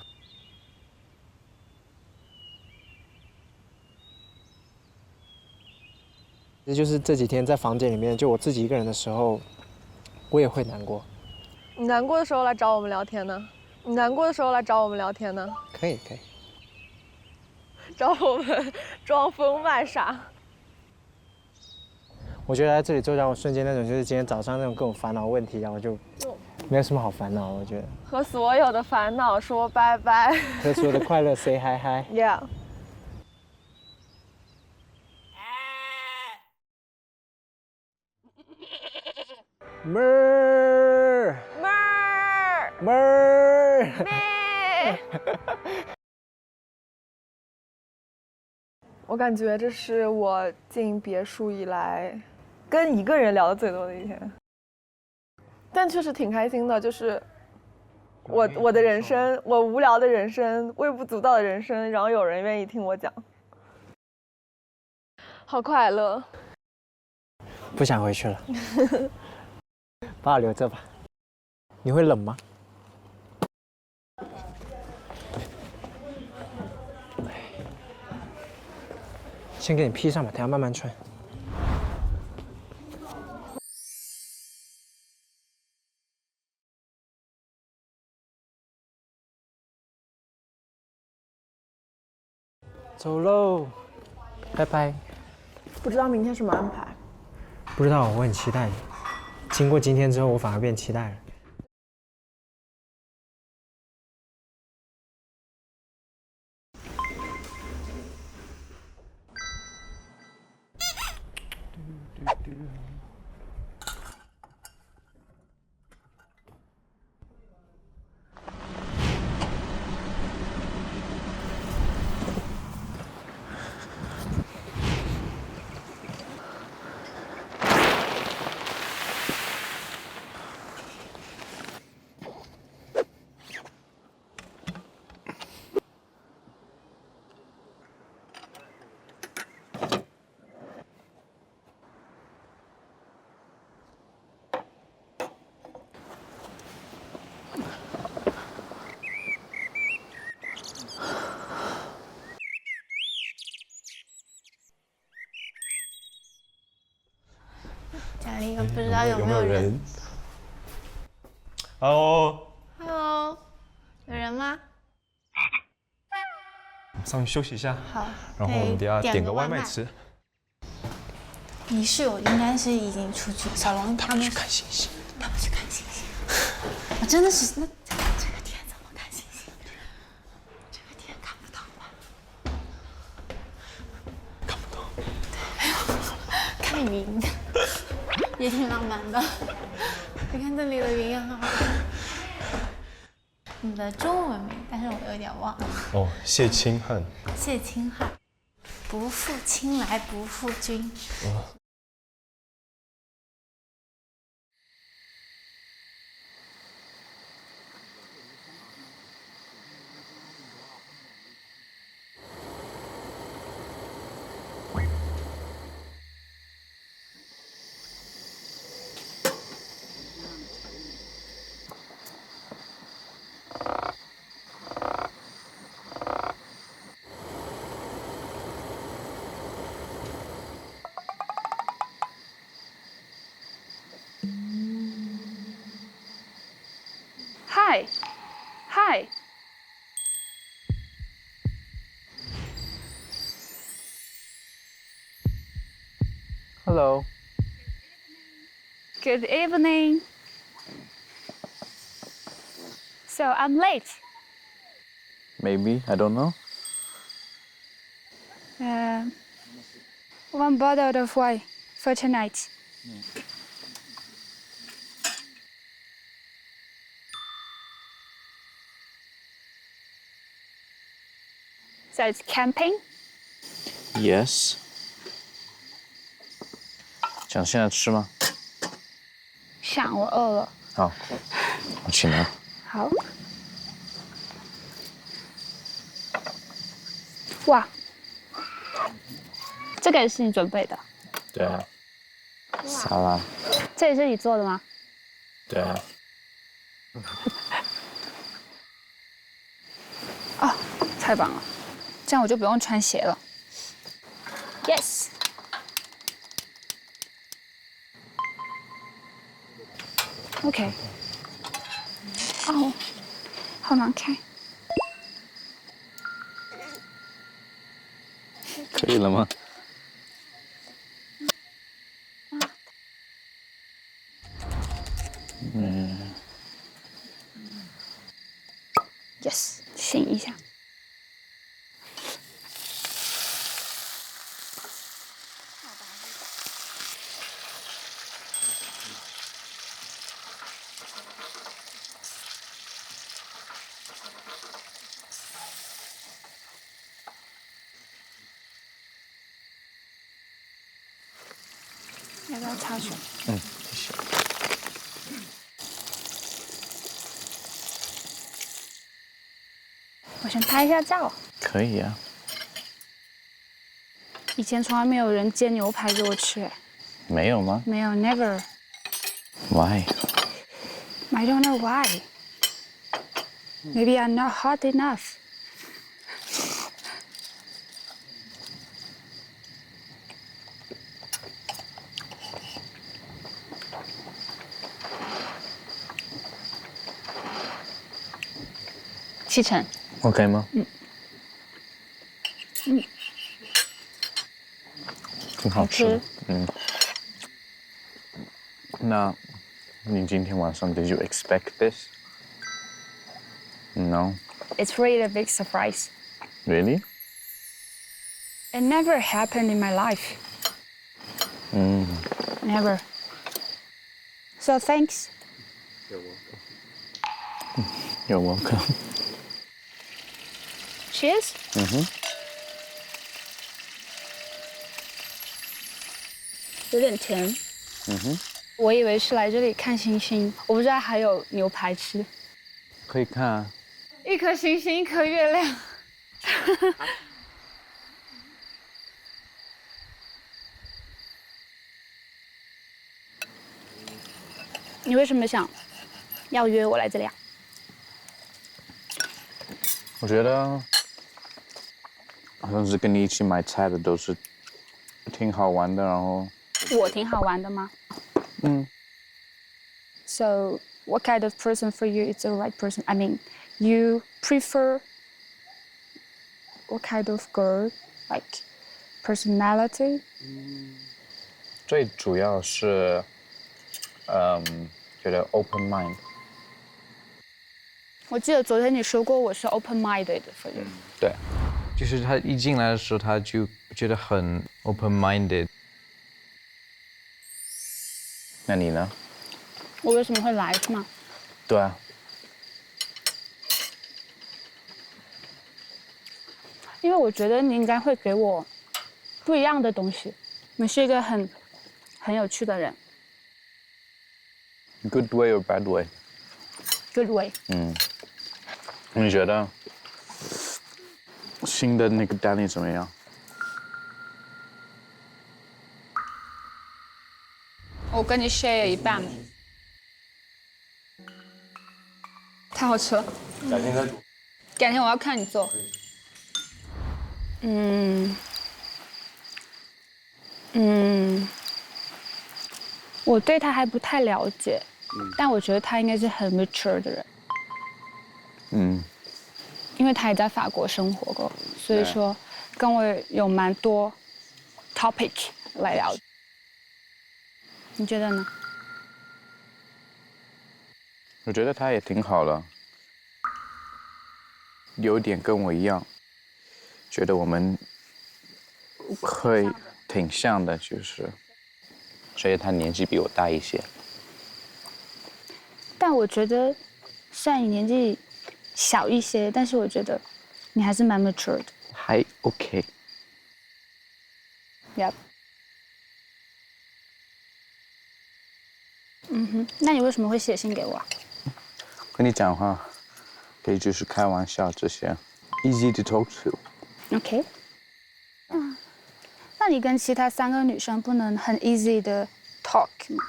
这就是这几天在房间里面，就我自己一个人的时候，我也会难过。
你难过的时候来找我们聊天呢？你难过的时候来找我们聊天呢？
可以。
找我们装疯卖傻。
我觉得来这里就让我瞬间那种，就是今天早上那种各种烦恼问题，然后就没有什么好烦恼。我觉得
和所有的烦恼说拜拜，
和所有的快乐 say hi hi。
Yeah。
妹儿。
我感觉这是我进别墅以来跟一个人聊的最多的一天，但确实挺开心的。就是我的人生，我无聊的人生，微不足道的人生，然后有人愿意听我讲，好快乐。
不想回去了，把我留着吧。你会冷吗？先给你披上吧，等下慢慢穿。走喽，拜拜。
不知道明天什么安排？
不知道，我很期待。经过今天之后，我反而变期待了。
家里也不知道有没有人。
Hello，
Hello， 有人吗？
上去休息一下。
好。
然后我们等下点个外卖吃。
你室友应该是已经出去，小龙他们
去看星星。
他们去看星星。我真的是那这个天怎么看星星？这个天看不到吗？
看不到。
对，看云也挺浪漫的。你看这里的云也很好看。你的中文名，但是我有点忘了。
哦，谢清汉。
谢清汉，不负亲来不负君。
Hi.
Hello.
Good evening. So I'm late.
Maybe, I don't know.
One bottle of wine for tonight. So it's camping?
Yes. 想现在吃吗？
想，我饿了。
好，我去拿。
好。哇，这个也是你准备的？
对啊。沙拉。
这也是你做的吗？
对啊。
哦，太棒了，这样我就不用穿鞋了。Yes。OK。哦，好难看。
可以了吗？Yes，
醒一下。要不要擦水？
谢谢。
我先拍一下照。
可以啊。
以前从来没有人煎牛排给我吃，哎。
没有吗？
没有 ，never。Why? I don't know why. Maybe I'm not hot enough. 7成。
OK 吗？挺好吃。那，你今天晚上 Did you expect this? No.
It's really a big surprise.
Really?
It never happened in my life. Never. So thanks.
You're welcome.
Cheers. 有点甜。我以为是来这里看星星，我不知道还有牛排吃。
可以看啊。
一颗星星，一颗月亮。你为什么想要约我来这里啊？
我觉得好像是跟你一起买菜的都是挺好玩的，然后
我挺好玩的吗？ So what kind of person for you is the right person? I mean, you prefer what kind of girl, like personality?
最主要是，觉得 open mind。
我记得昨天你说过我是 open-minded for you。
对，
就是他一进来的时候，他就觉得很 open-minded。
那你呢？
我为什么会来是吗？
对啊。
因为我觉得你应该会给我不一样的东西。你是一个很有趣的人。
Good way or bad way?
Good way。
你觉得新的那个 Danny 怎么样？
我跟你 share 一半。太好吃了。
改天再煮。
改天我要看你做。我对他还不太了解，但我觉得他应该是很 mature 的人。因为他也在法国生活过，所以说跟我有蛮多 topic 来聊。你觉得呢？
我觉得他也挺好的，有点跟我一样，觉得我们会挺像的，就是，所以他年纪比我大一些。
但我觉得，虽然你年纪小一些，但是我觉得你还是蛮 mature 的。
还 OK。
Yep。那你为什么会写信给我？
跟你讲话，可以就是开玩笑这些 ，easy to talk
to。OK。那你跟其他3个女生不能很 easy 的 talk 吗？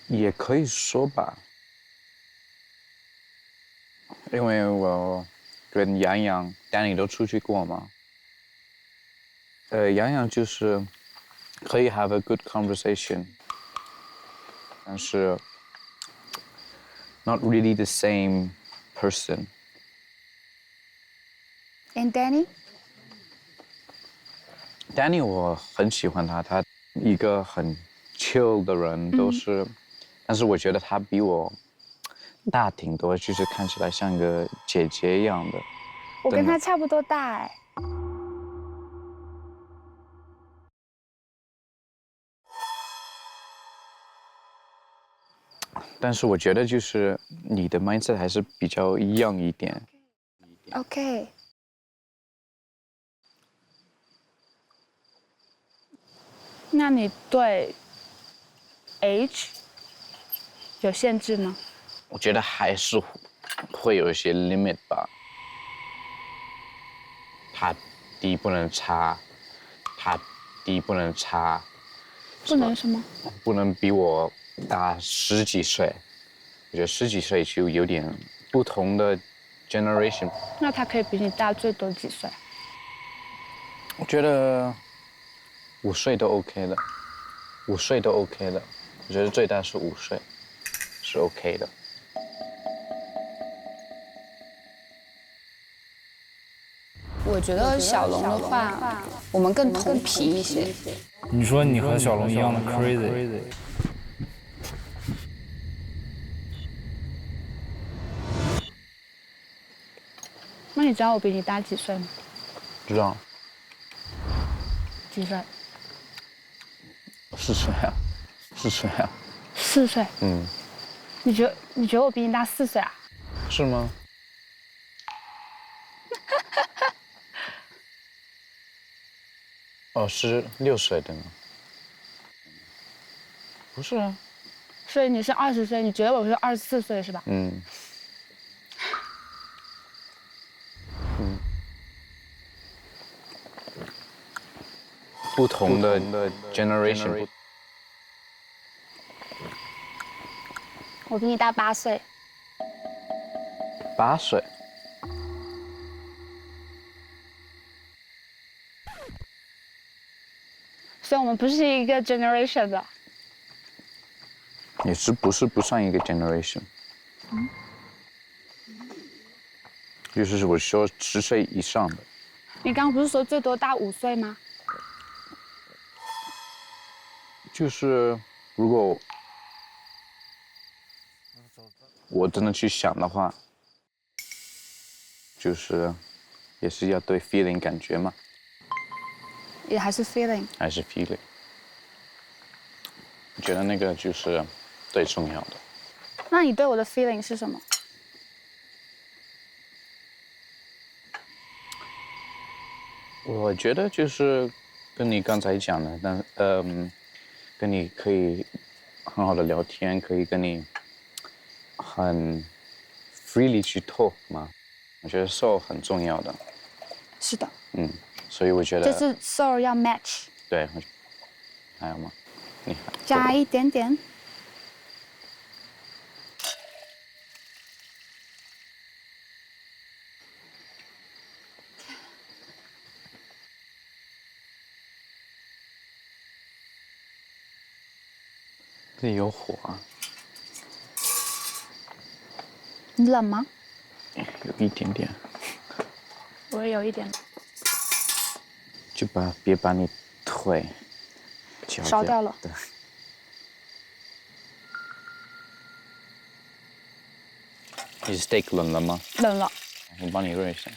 也可以说吧，因为我跟洋洋、Danny 都出去过嘛。洋洋就是可以 have a good conversation， 但是 not really the same person。And
Danny？
Danny 我很喜欢他，他一个很 chill 的人，都是，但是我觉得他比我大挺多，就是看起来像个姐姐一样的。
我跟他差不多大哎。
但是我觉得就是你的 mindset 还是比较一样一点。
OK。那你对 age 有限制吗？
我觉得还是会有一些 limit 吧。他低不能差，他低不能差。
不能什么？
不能比我大10几岁。我觉得10几岁就有点不同的 generation。
那他可以比你大最多几岁？
我觉得5岁都 OK 的，5岁都 OK 的。我觉得最大是5岁，是 OK 的。
我觉得小龙的话，我们更同频一些。
你说你和小龙一样的 crazy。
那你知道我比你大几岁吗？
知道。
几岁
？4岁啊，4岁啊。
4岁？你觉得我比你大4岁啊？
是吗？哦，是6岁的呢。不是啊。
所以你是20岁，你觉得我是24岁是吧？
不同的 generation。
我比你大8岁。
8岁。
所以我们不是一个 generation 的。
你是不是不算一个 generation？ 就是我说10岁以上的。
你刚刚不是说最多大5岁吗？
就是如果我真的去想的话，就是也是要对 feeling 感觉嘛。
也还是 feeling。
还是 feeling。我觉得那个就是最重要的。
那你对我的 feeling 是什么？
我觉得就是跟你刚才讲的，跟你可以很好的聊天，可以跟你很 freely 去 talk 嘛。我觉得 soul 很重要的。
是的。
所以我觉得。
就是 soul 要 match。
对，还有吗？你
加一点点。
这里有火啊！
你冷吗？
有一点点。
我也有一点。
就别把你腿
烧掉了。
对。你 steak 冷了吗？
冷了。
我帮你热一下。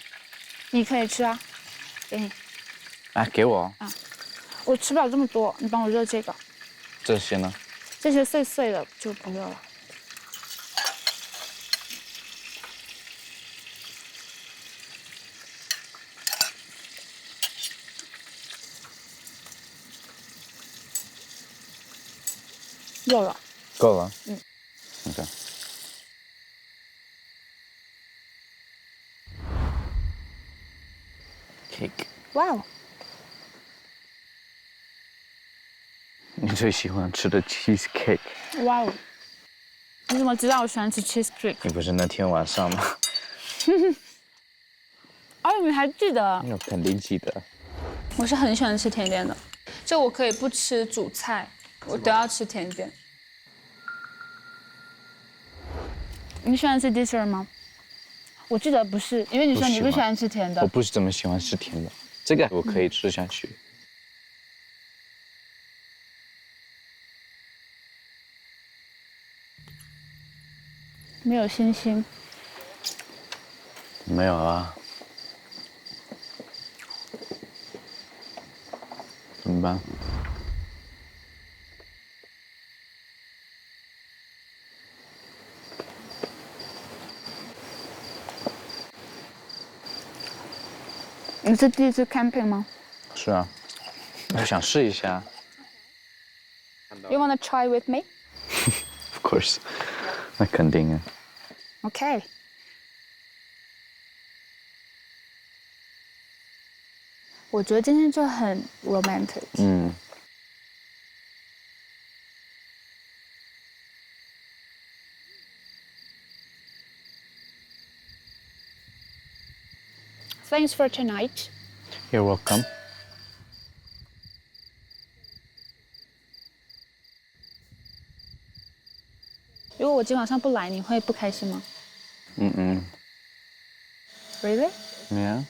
你可以吃啊，给你。
啊，给我。
啊，我吃不了这么多，你帮我热这个。
这些呢？
这些碎碎的就不热了。够了。
够了。OK。Cake。
哇哦。
你最喜欢吃的 cheesecake。
哇哦！你怎么知道我喜欢吃 cheesecake？
你不是那天晚上吗？
哦，你还记得？
我肯定记得。
我是很喜欢吃甜点的，就我可以不吃主菜，我都要吃甜点。
你喜欢吃 dessert 吗？我记得不是，因为你说你不喜欢吃甜的。
我不是这么喜欢吃甜的，这个我可以吃下去。
没有星星。
没有啊。怎么办？
你是第一次 camping 吗？
是啊，我想试一下。
You wanna try with me?
Of course， 那肯定啊。
OK。我觉得今天就很 romantic。Thanks for tonight.
You're welcome.
如果我今晚上不来，你会不开心吗？Really?
Yeah.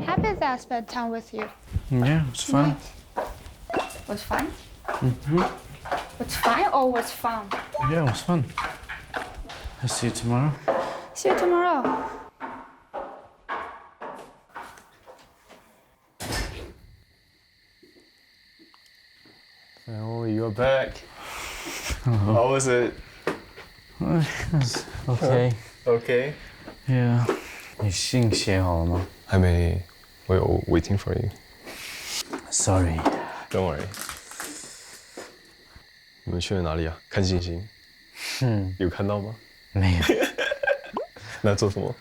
Happy that I spent time with you.
Yeah, it's fun.
Was fun? Was fun or was fun?
Yeah, it was fun. I'll see you tomorrow.
See you tomorrow.
Oh, you're back. How was it?
Okay.
Okay.
Yeah. 你信写好了吗？
还没，我有 waiting for you.
Sorry.
Don't worry. 你们去了哪里啊？看星星。有看到吗？
没有。
那做什么？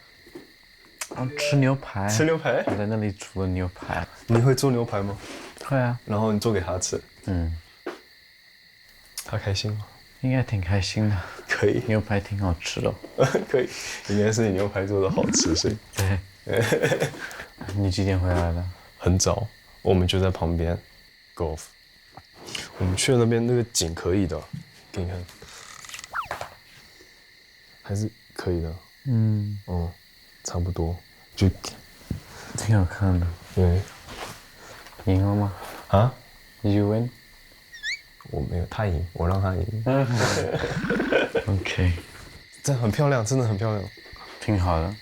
吃牛排。
吃牛排？
我在那里煮了牛排。
你会做牛排吗？
会啊。
然后你做给他吃。
嗯。
他开心吗？
应该挺开心的。
可以。
牛排挺好吃的。
可以，应该是你牛排做的好吃，所以。
对。你几点回来的？
很早，我们就在旁边 golf。我们去了那边，那个景可以的，给你看。还是可以的。差不多，就
挺好看的。
对。
赢了吗？
啊
？Did you win？
我没有，他赢，我让他赢。
OK。
这很漂亮，真的很漂亮。
挺好的。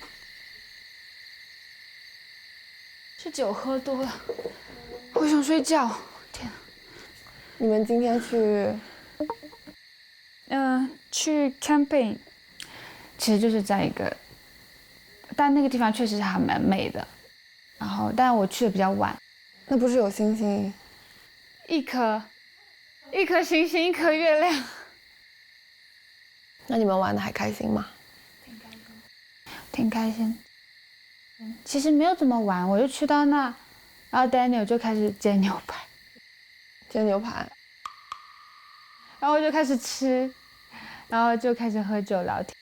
是酒喝多了，我想睡觉。天。
你们今天
去 camping， 其实就是在一个，但那个地方确实还蛮美的。然后，但我去的比较晚。
那不是有星星？
一颗星星，一颗月亮。
那你们玩的还开心吗？
挺开心。其实没有怎么玩，我就去到那，然后 Daniel 就开始煎牛排，然后我就开始吃，然后就开始喝酒聊天，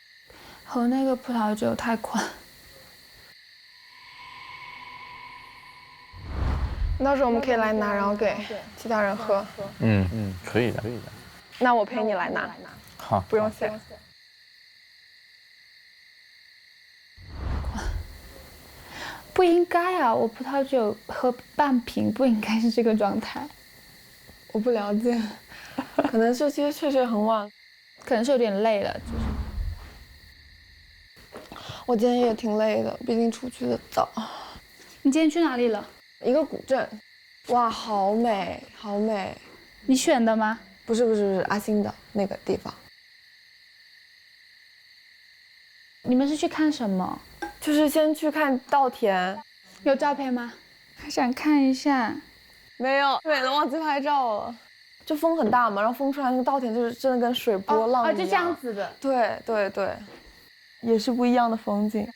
喝那个葡萄酒太困。
到时候我们可以来拿，然后给其他人喝。
可以的。
那我陪你来拿。
好，
不用谢。
不应该啊！我葡萄酒喝半瓶，不应该是这个状态。
我不了解，可能是其实确实很晚，
可能是有点累了，就是。
我今天也挺累的，毕竟出去的早。
你今天去哪里了？
一个古镇，哇，好美，好美。
你选的吗？
不是，阿星的那个地方。
你们是去看什么？
就是先去看稻田。
有照片吗？还想看一下。
没有，美了，忘记拍照了。就风很大嘛，然后风出来那个稻田就是真的跟水波浪一样。
就这样子的。
对，也是不一样的风景。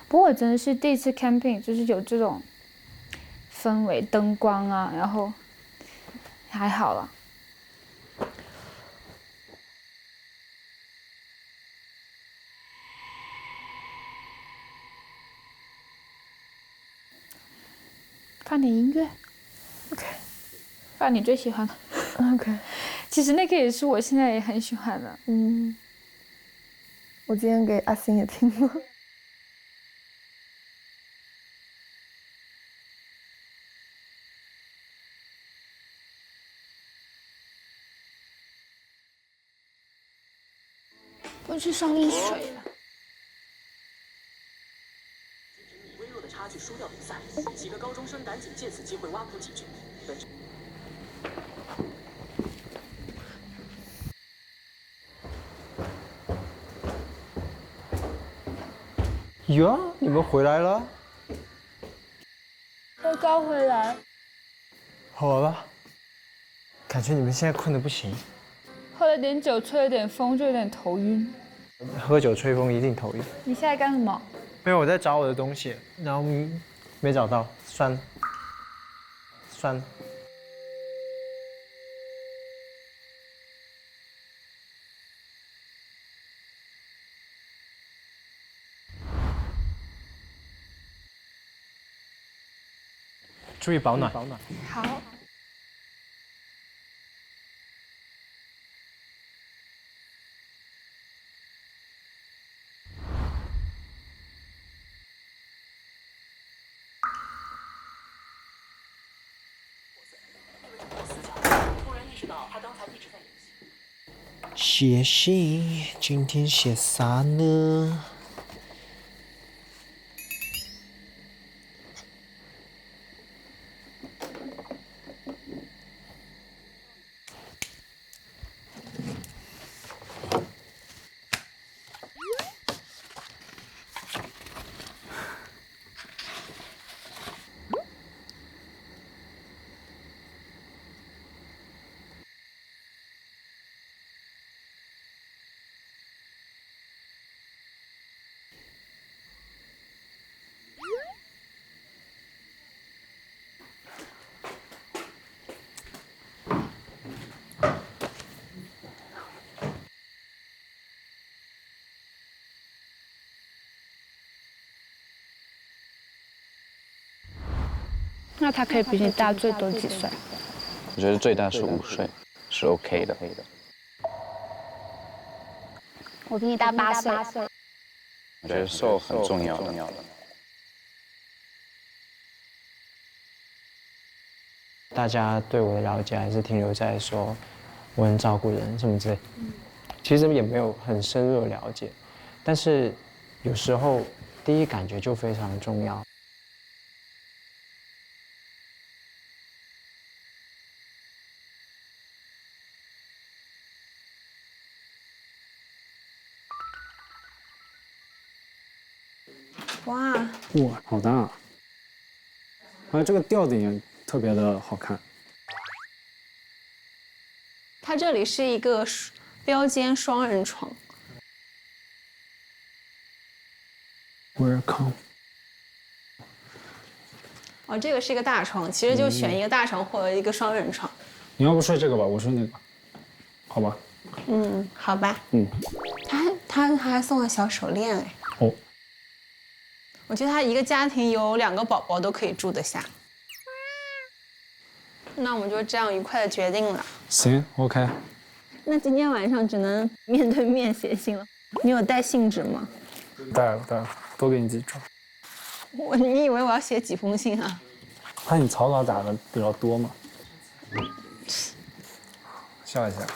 不过我真的是第一次 camping， 就是有这种氛围、灯光啊，然后还好了。放点音乐
，OK，
放你最喜欢的
，OK。
其实那个也是我现在也很喜欢的。
我今天给阿星也听了。
我去烧点水了。
微弱的差距输掉比赛，几个高中生赶紧借此机会挖苦几句。
哟，你们回来了？
我刚回来。
好了，感觉你们现在困得不行。
喝了点酒，吹了点风，就有点头晕。
喝酒吹风一定头晕。
你现在干什么？
没有，我在找我的东西，然后没找到，算了。注意保暖。
好。
写信，今天写啥呢？
那他可以比你大最多几岁？
我觉得最大是5岁，是 OK 的。
我比你大8岁。
我觉得瘦很重要的。
大家对我的了解还是停留在说我很照顾人什么之类，其实也没有很深入的了解。但是有时候第一感觉就非常重要。
哇，
哇，好大！啊，这个吊顶也特别的好看。
它这里是一个标间双人床。
Welcome。
哦，这个是一个大床，其实就选一个大床或者一个双人床。
你要不睡这个吧，我睡那个，好吧？
嗯，好吧。他还送了小手链哎。
哦。
我觉得他一个家庭有2个宝宝都可以住得下。那我们就这样愉快的决定了。
行 ，OK。
那今天晚上只能面对面写信了。你有带信纸吗？
带了，多给你几张。
你以为我要写几封信啊？
怕你草稿打的比较多嘛。笑一下。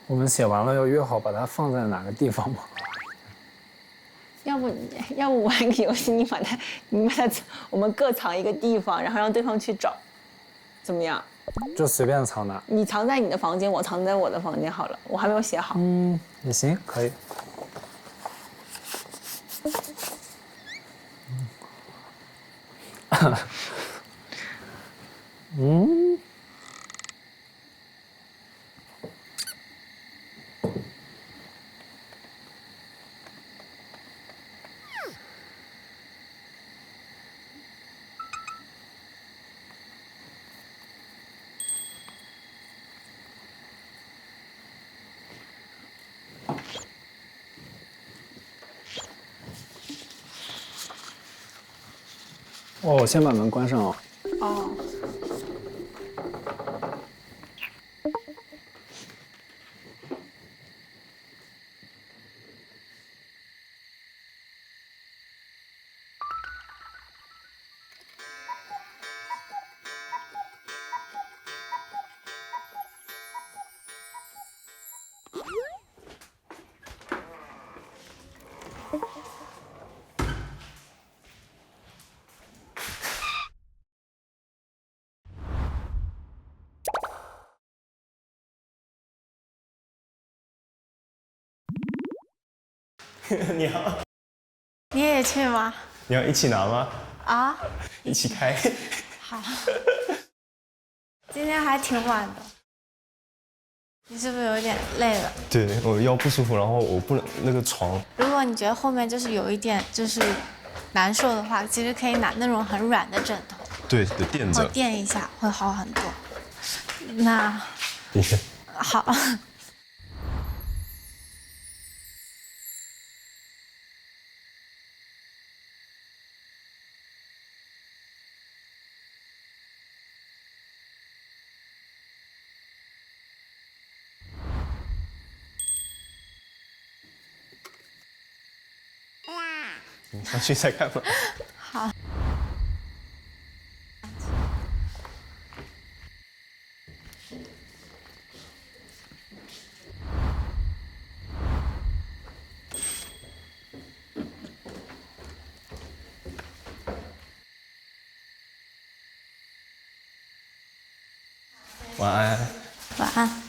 我们写完了要约好把它放在哪个地方吗？
要不玩个游戏，你把它，我们各藏一个地方，然后让对方去找，怎么样？
就随便藏哪。
你藏在你的房间，我藏在我的房间好了，我还没有写好。
也行，可以。哦，我先把门关上哦。
哦。
你好，
你也去吗？
你要一起拿吗？
啊？
一起开。
好。今天还挺晚的，你是不是有点累了？
对，我腰不舒服，然后我不能那个床。
如果你觉得后面就是有一点就是难受的话，其实可以拿那种很软的枕头，
对，垫着。
垫一下会好很多。那好。
你上去再看吧。
好。
晚安。
晚安。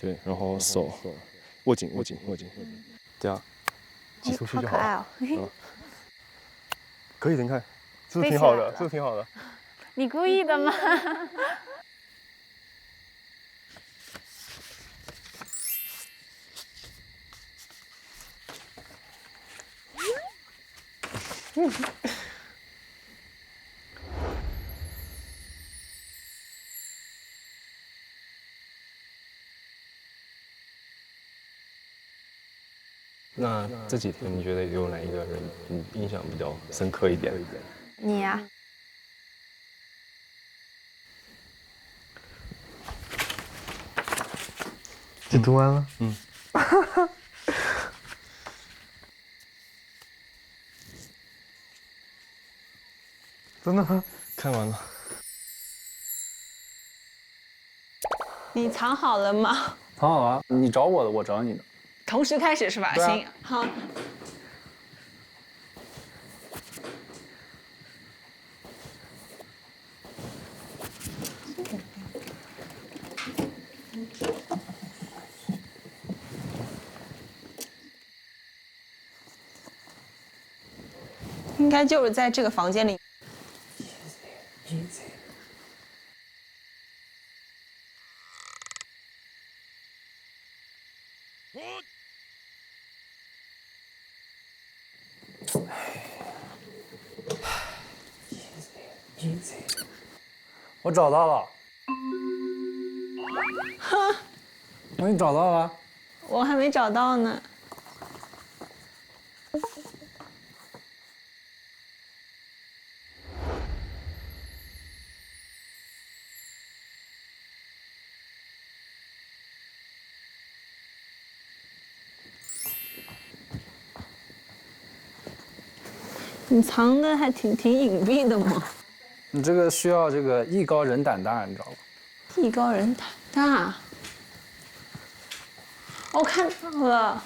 对，然后手握紧，这样挤出去就好了。可以的，你看，是不是挺好的？是不是挺好的？
你故意的吗？
那这几天你觉得有哪一个人印象比较深刻一点？
你呀、
就读完了。
嗯。
真的吗？
看完了。
你藏好了吗？
藏好了，你找我的，我找你的。
同时开始是吧？
对啊
行，好。应该就是在这个房间里。
我找到了。
哈，
我给你找到了。
我还没找到呢。你藏的还挺隐蔽的嘛。
你这个需要这个艺高人胆大，你知道吗？
艺高人胆大。我看到了。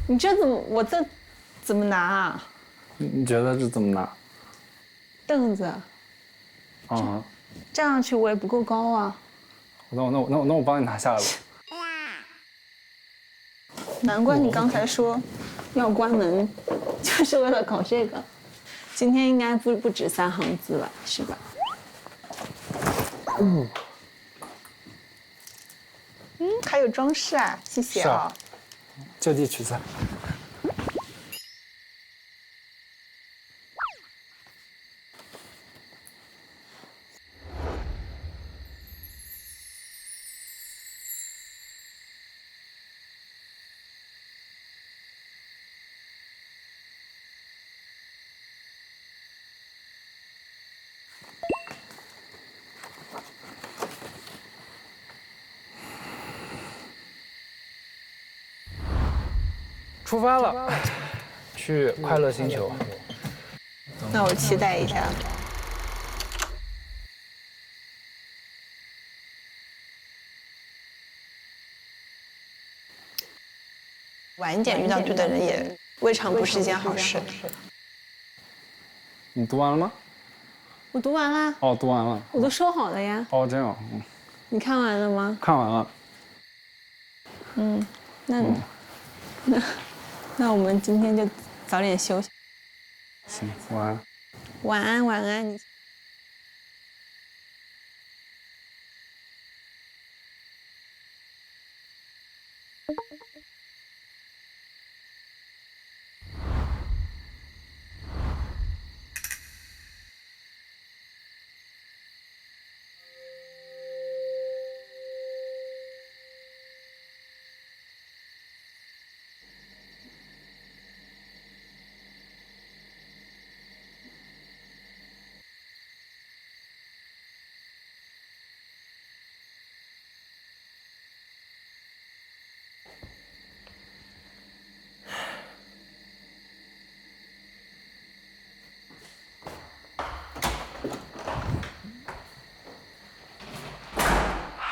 你这怎么？我这怎么拿啊？
你觉得这怎么拿？
凳子。
啊。
站上去我也不够高啊。
那我帮你拿下来吧。
难怪你刚才说要关门，就是为了搞这个。今天应该不止3行字了，是吧？还有装饰啊，谢谢啊。
就地取材。出发了，去快乐星球。
那我期待一下。晚一点遇到对的人也未尝不是一件好事。
你读完了吗？
我读完了。
哦，读完了。
我都收好了呀。
哦，这样。
你看完了吗？
看完了。
那我们今天就早点休息。
行，晚安。
晚安，晚安。你。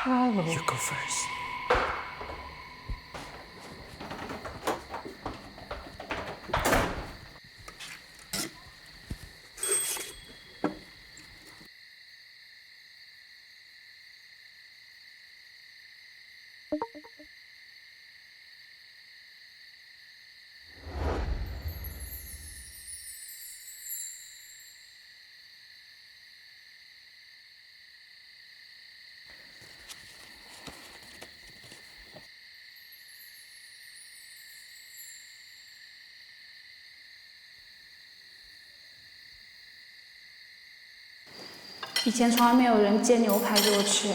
Hello. You go first.
以前从来没有人煎牛排给我吃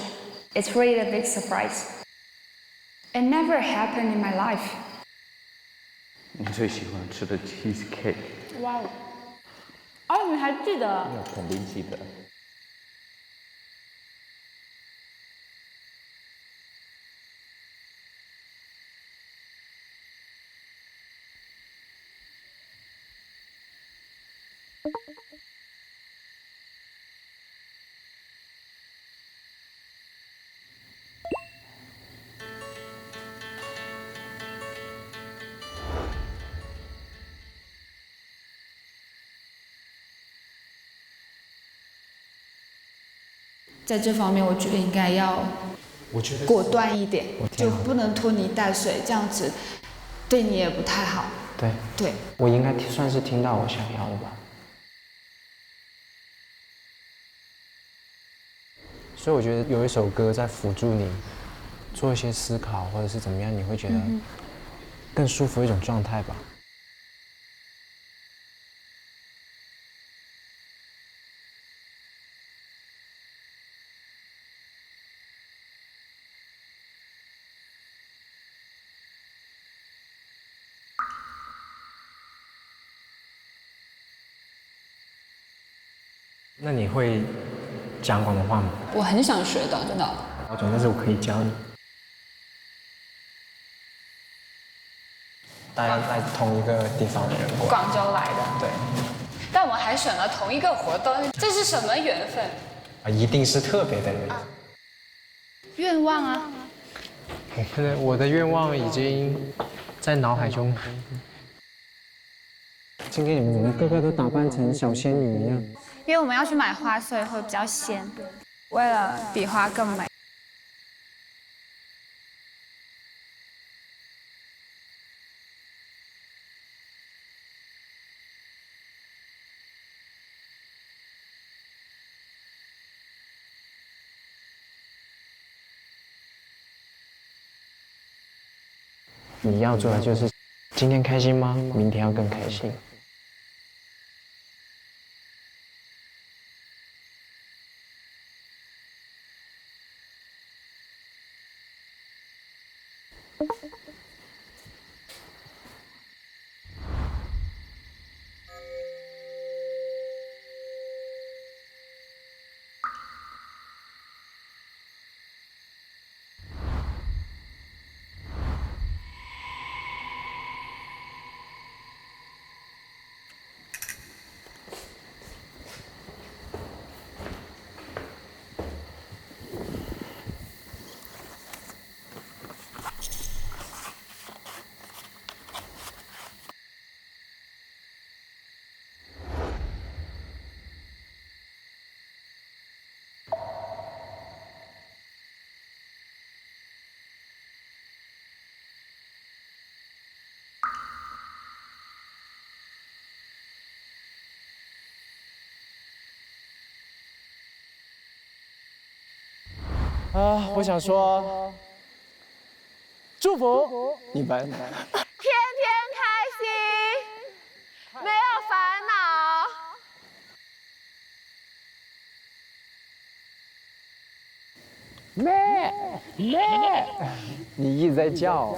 ，It's really a big surprise. It never happened in my life.
你最喜欢吃的 cheesecake？
哇哦！哦，你还记得？
那肯定记得。
在这方面，我觉得应该要果断一点，就不能拖泥带水，这样子对你也不太好。
对，
对，
我应该算是听到我想要的吧。所以我觉得有一首歌在辅助你做一些思考，或者是怎么样，你会觉得更舒服一种状态吧。那你会讲广东话吗？
我很想学的，真的。
但是我可以教你。大家在同一个地方的人过来。
广州来的。
对。
但我们还选了同一个活动，这是什么缘分？
啊，一定是特别的人。
愿望啊。
我的愿望已经在脑海中。今天你们怎么个个都打扮成小仙女一样？
因为我们要去买花，所以会比较鲜，为了比花更美。
你要做的就是今天开心吗？明天要更开心。啊，我想说，祝福你们
天天开心，没有烦恼。
你一直在叫。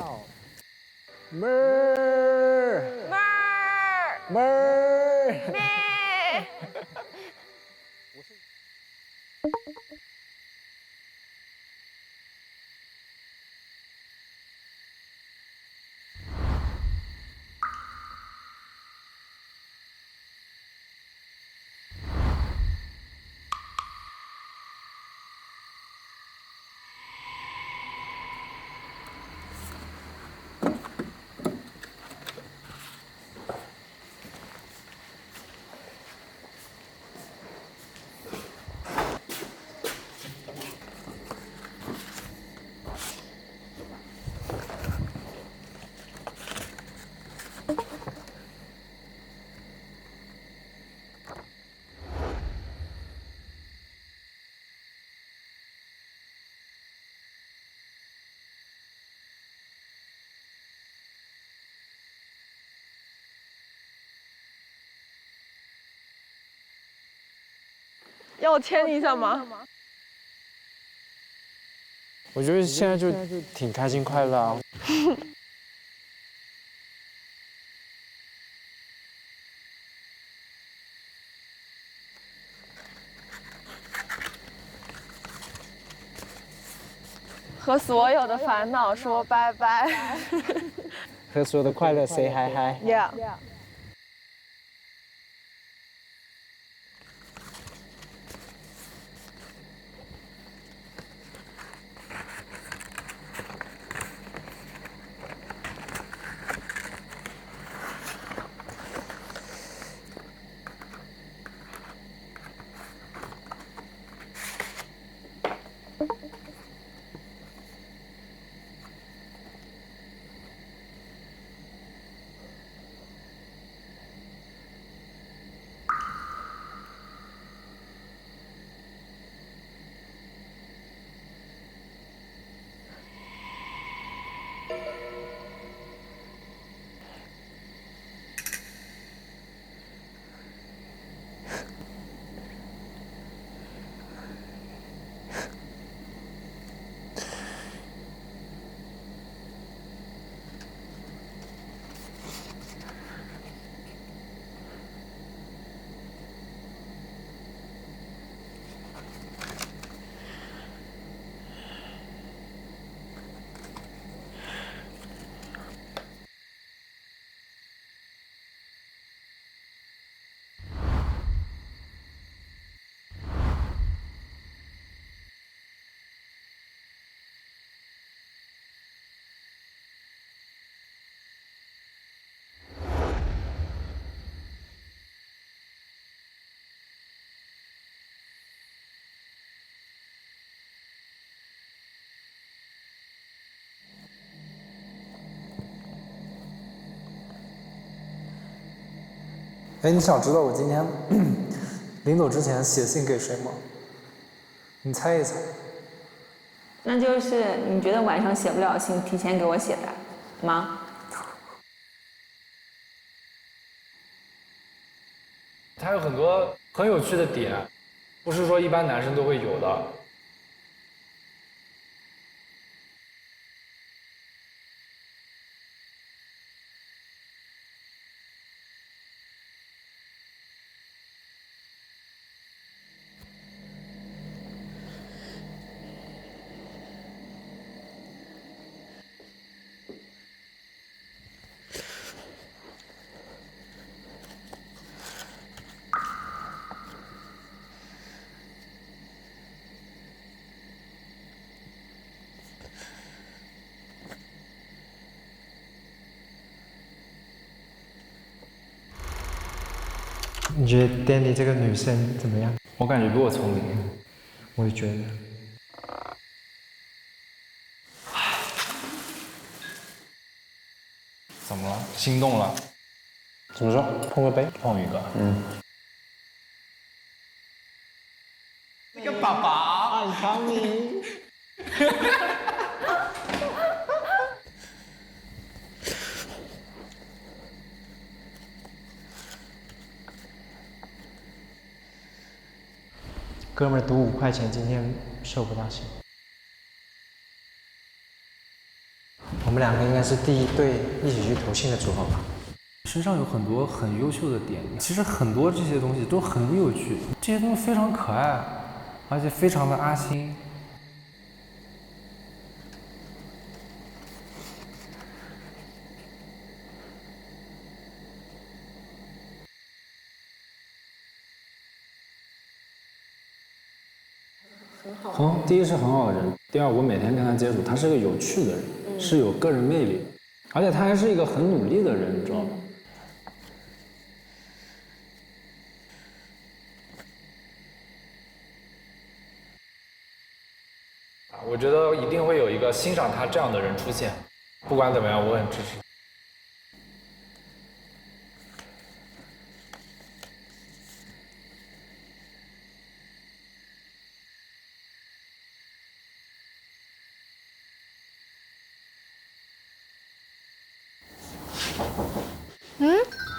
妹儿，妹儿，妹儿。
要我牵你一下吗？
我觉得现在就挺开心快乐啊。
和所有的烦恼说拜拜。
和所有的快乐 say hi hi。
Yeah。
哎，你想知道我今天临走之前写信给谁吗？你猜一猜。
那就是你觉得晚上写不了信，提前给我写的吗？
他有很多很有趣的点，不是说一般男生都会有的。
你觉得 Danny 这个女生怎么样？
我感觉比我聪明。
我也觉得。
怎么了？心动了？
怎么说？碰个杯？
碰一个。
那个爸爸
，I'm coming。哥们儿赌5块钱，今天收不到信。我们2个应该是第一对一起去投信的组合吧。
身上有很多很优秀的点，其实很多这些东西都很有趣，这些东西非常可爱，而且非常的阿星。第一是很好的人，第二我每天跟他接触，他是个有趣的人，是有个人魅力的，而且他还是一个很努力的人，你知道吗？我觉得一定会有一个欣赏他这样的人出现，不管怎么样，我很支持。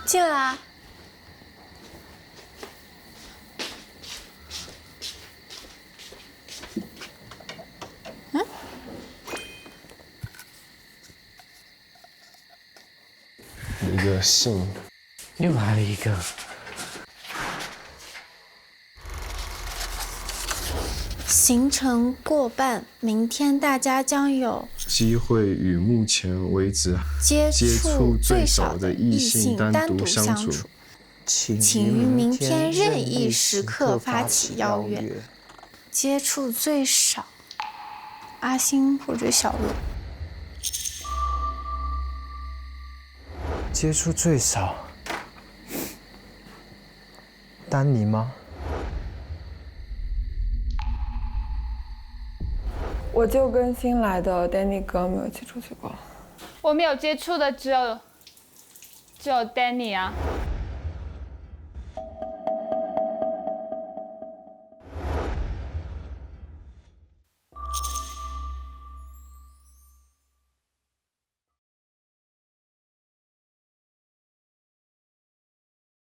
进来。
个信，
又来了一个。
行程过半，明天大家将有
机会与目前为止
接触最少的异性单独相处，请于明天任意时刻发起邀约。接触最少，阿星或者小鹿。
接触最少，丹尼吗？
我就跟新来的 Danny 哥没有接触过。
我没有接触的只有 Danny 啊。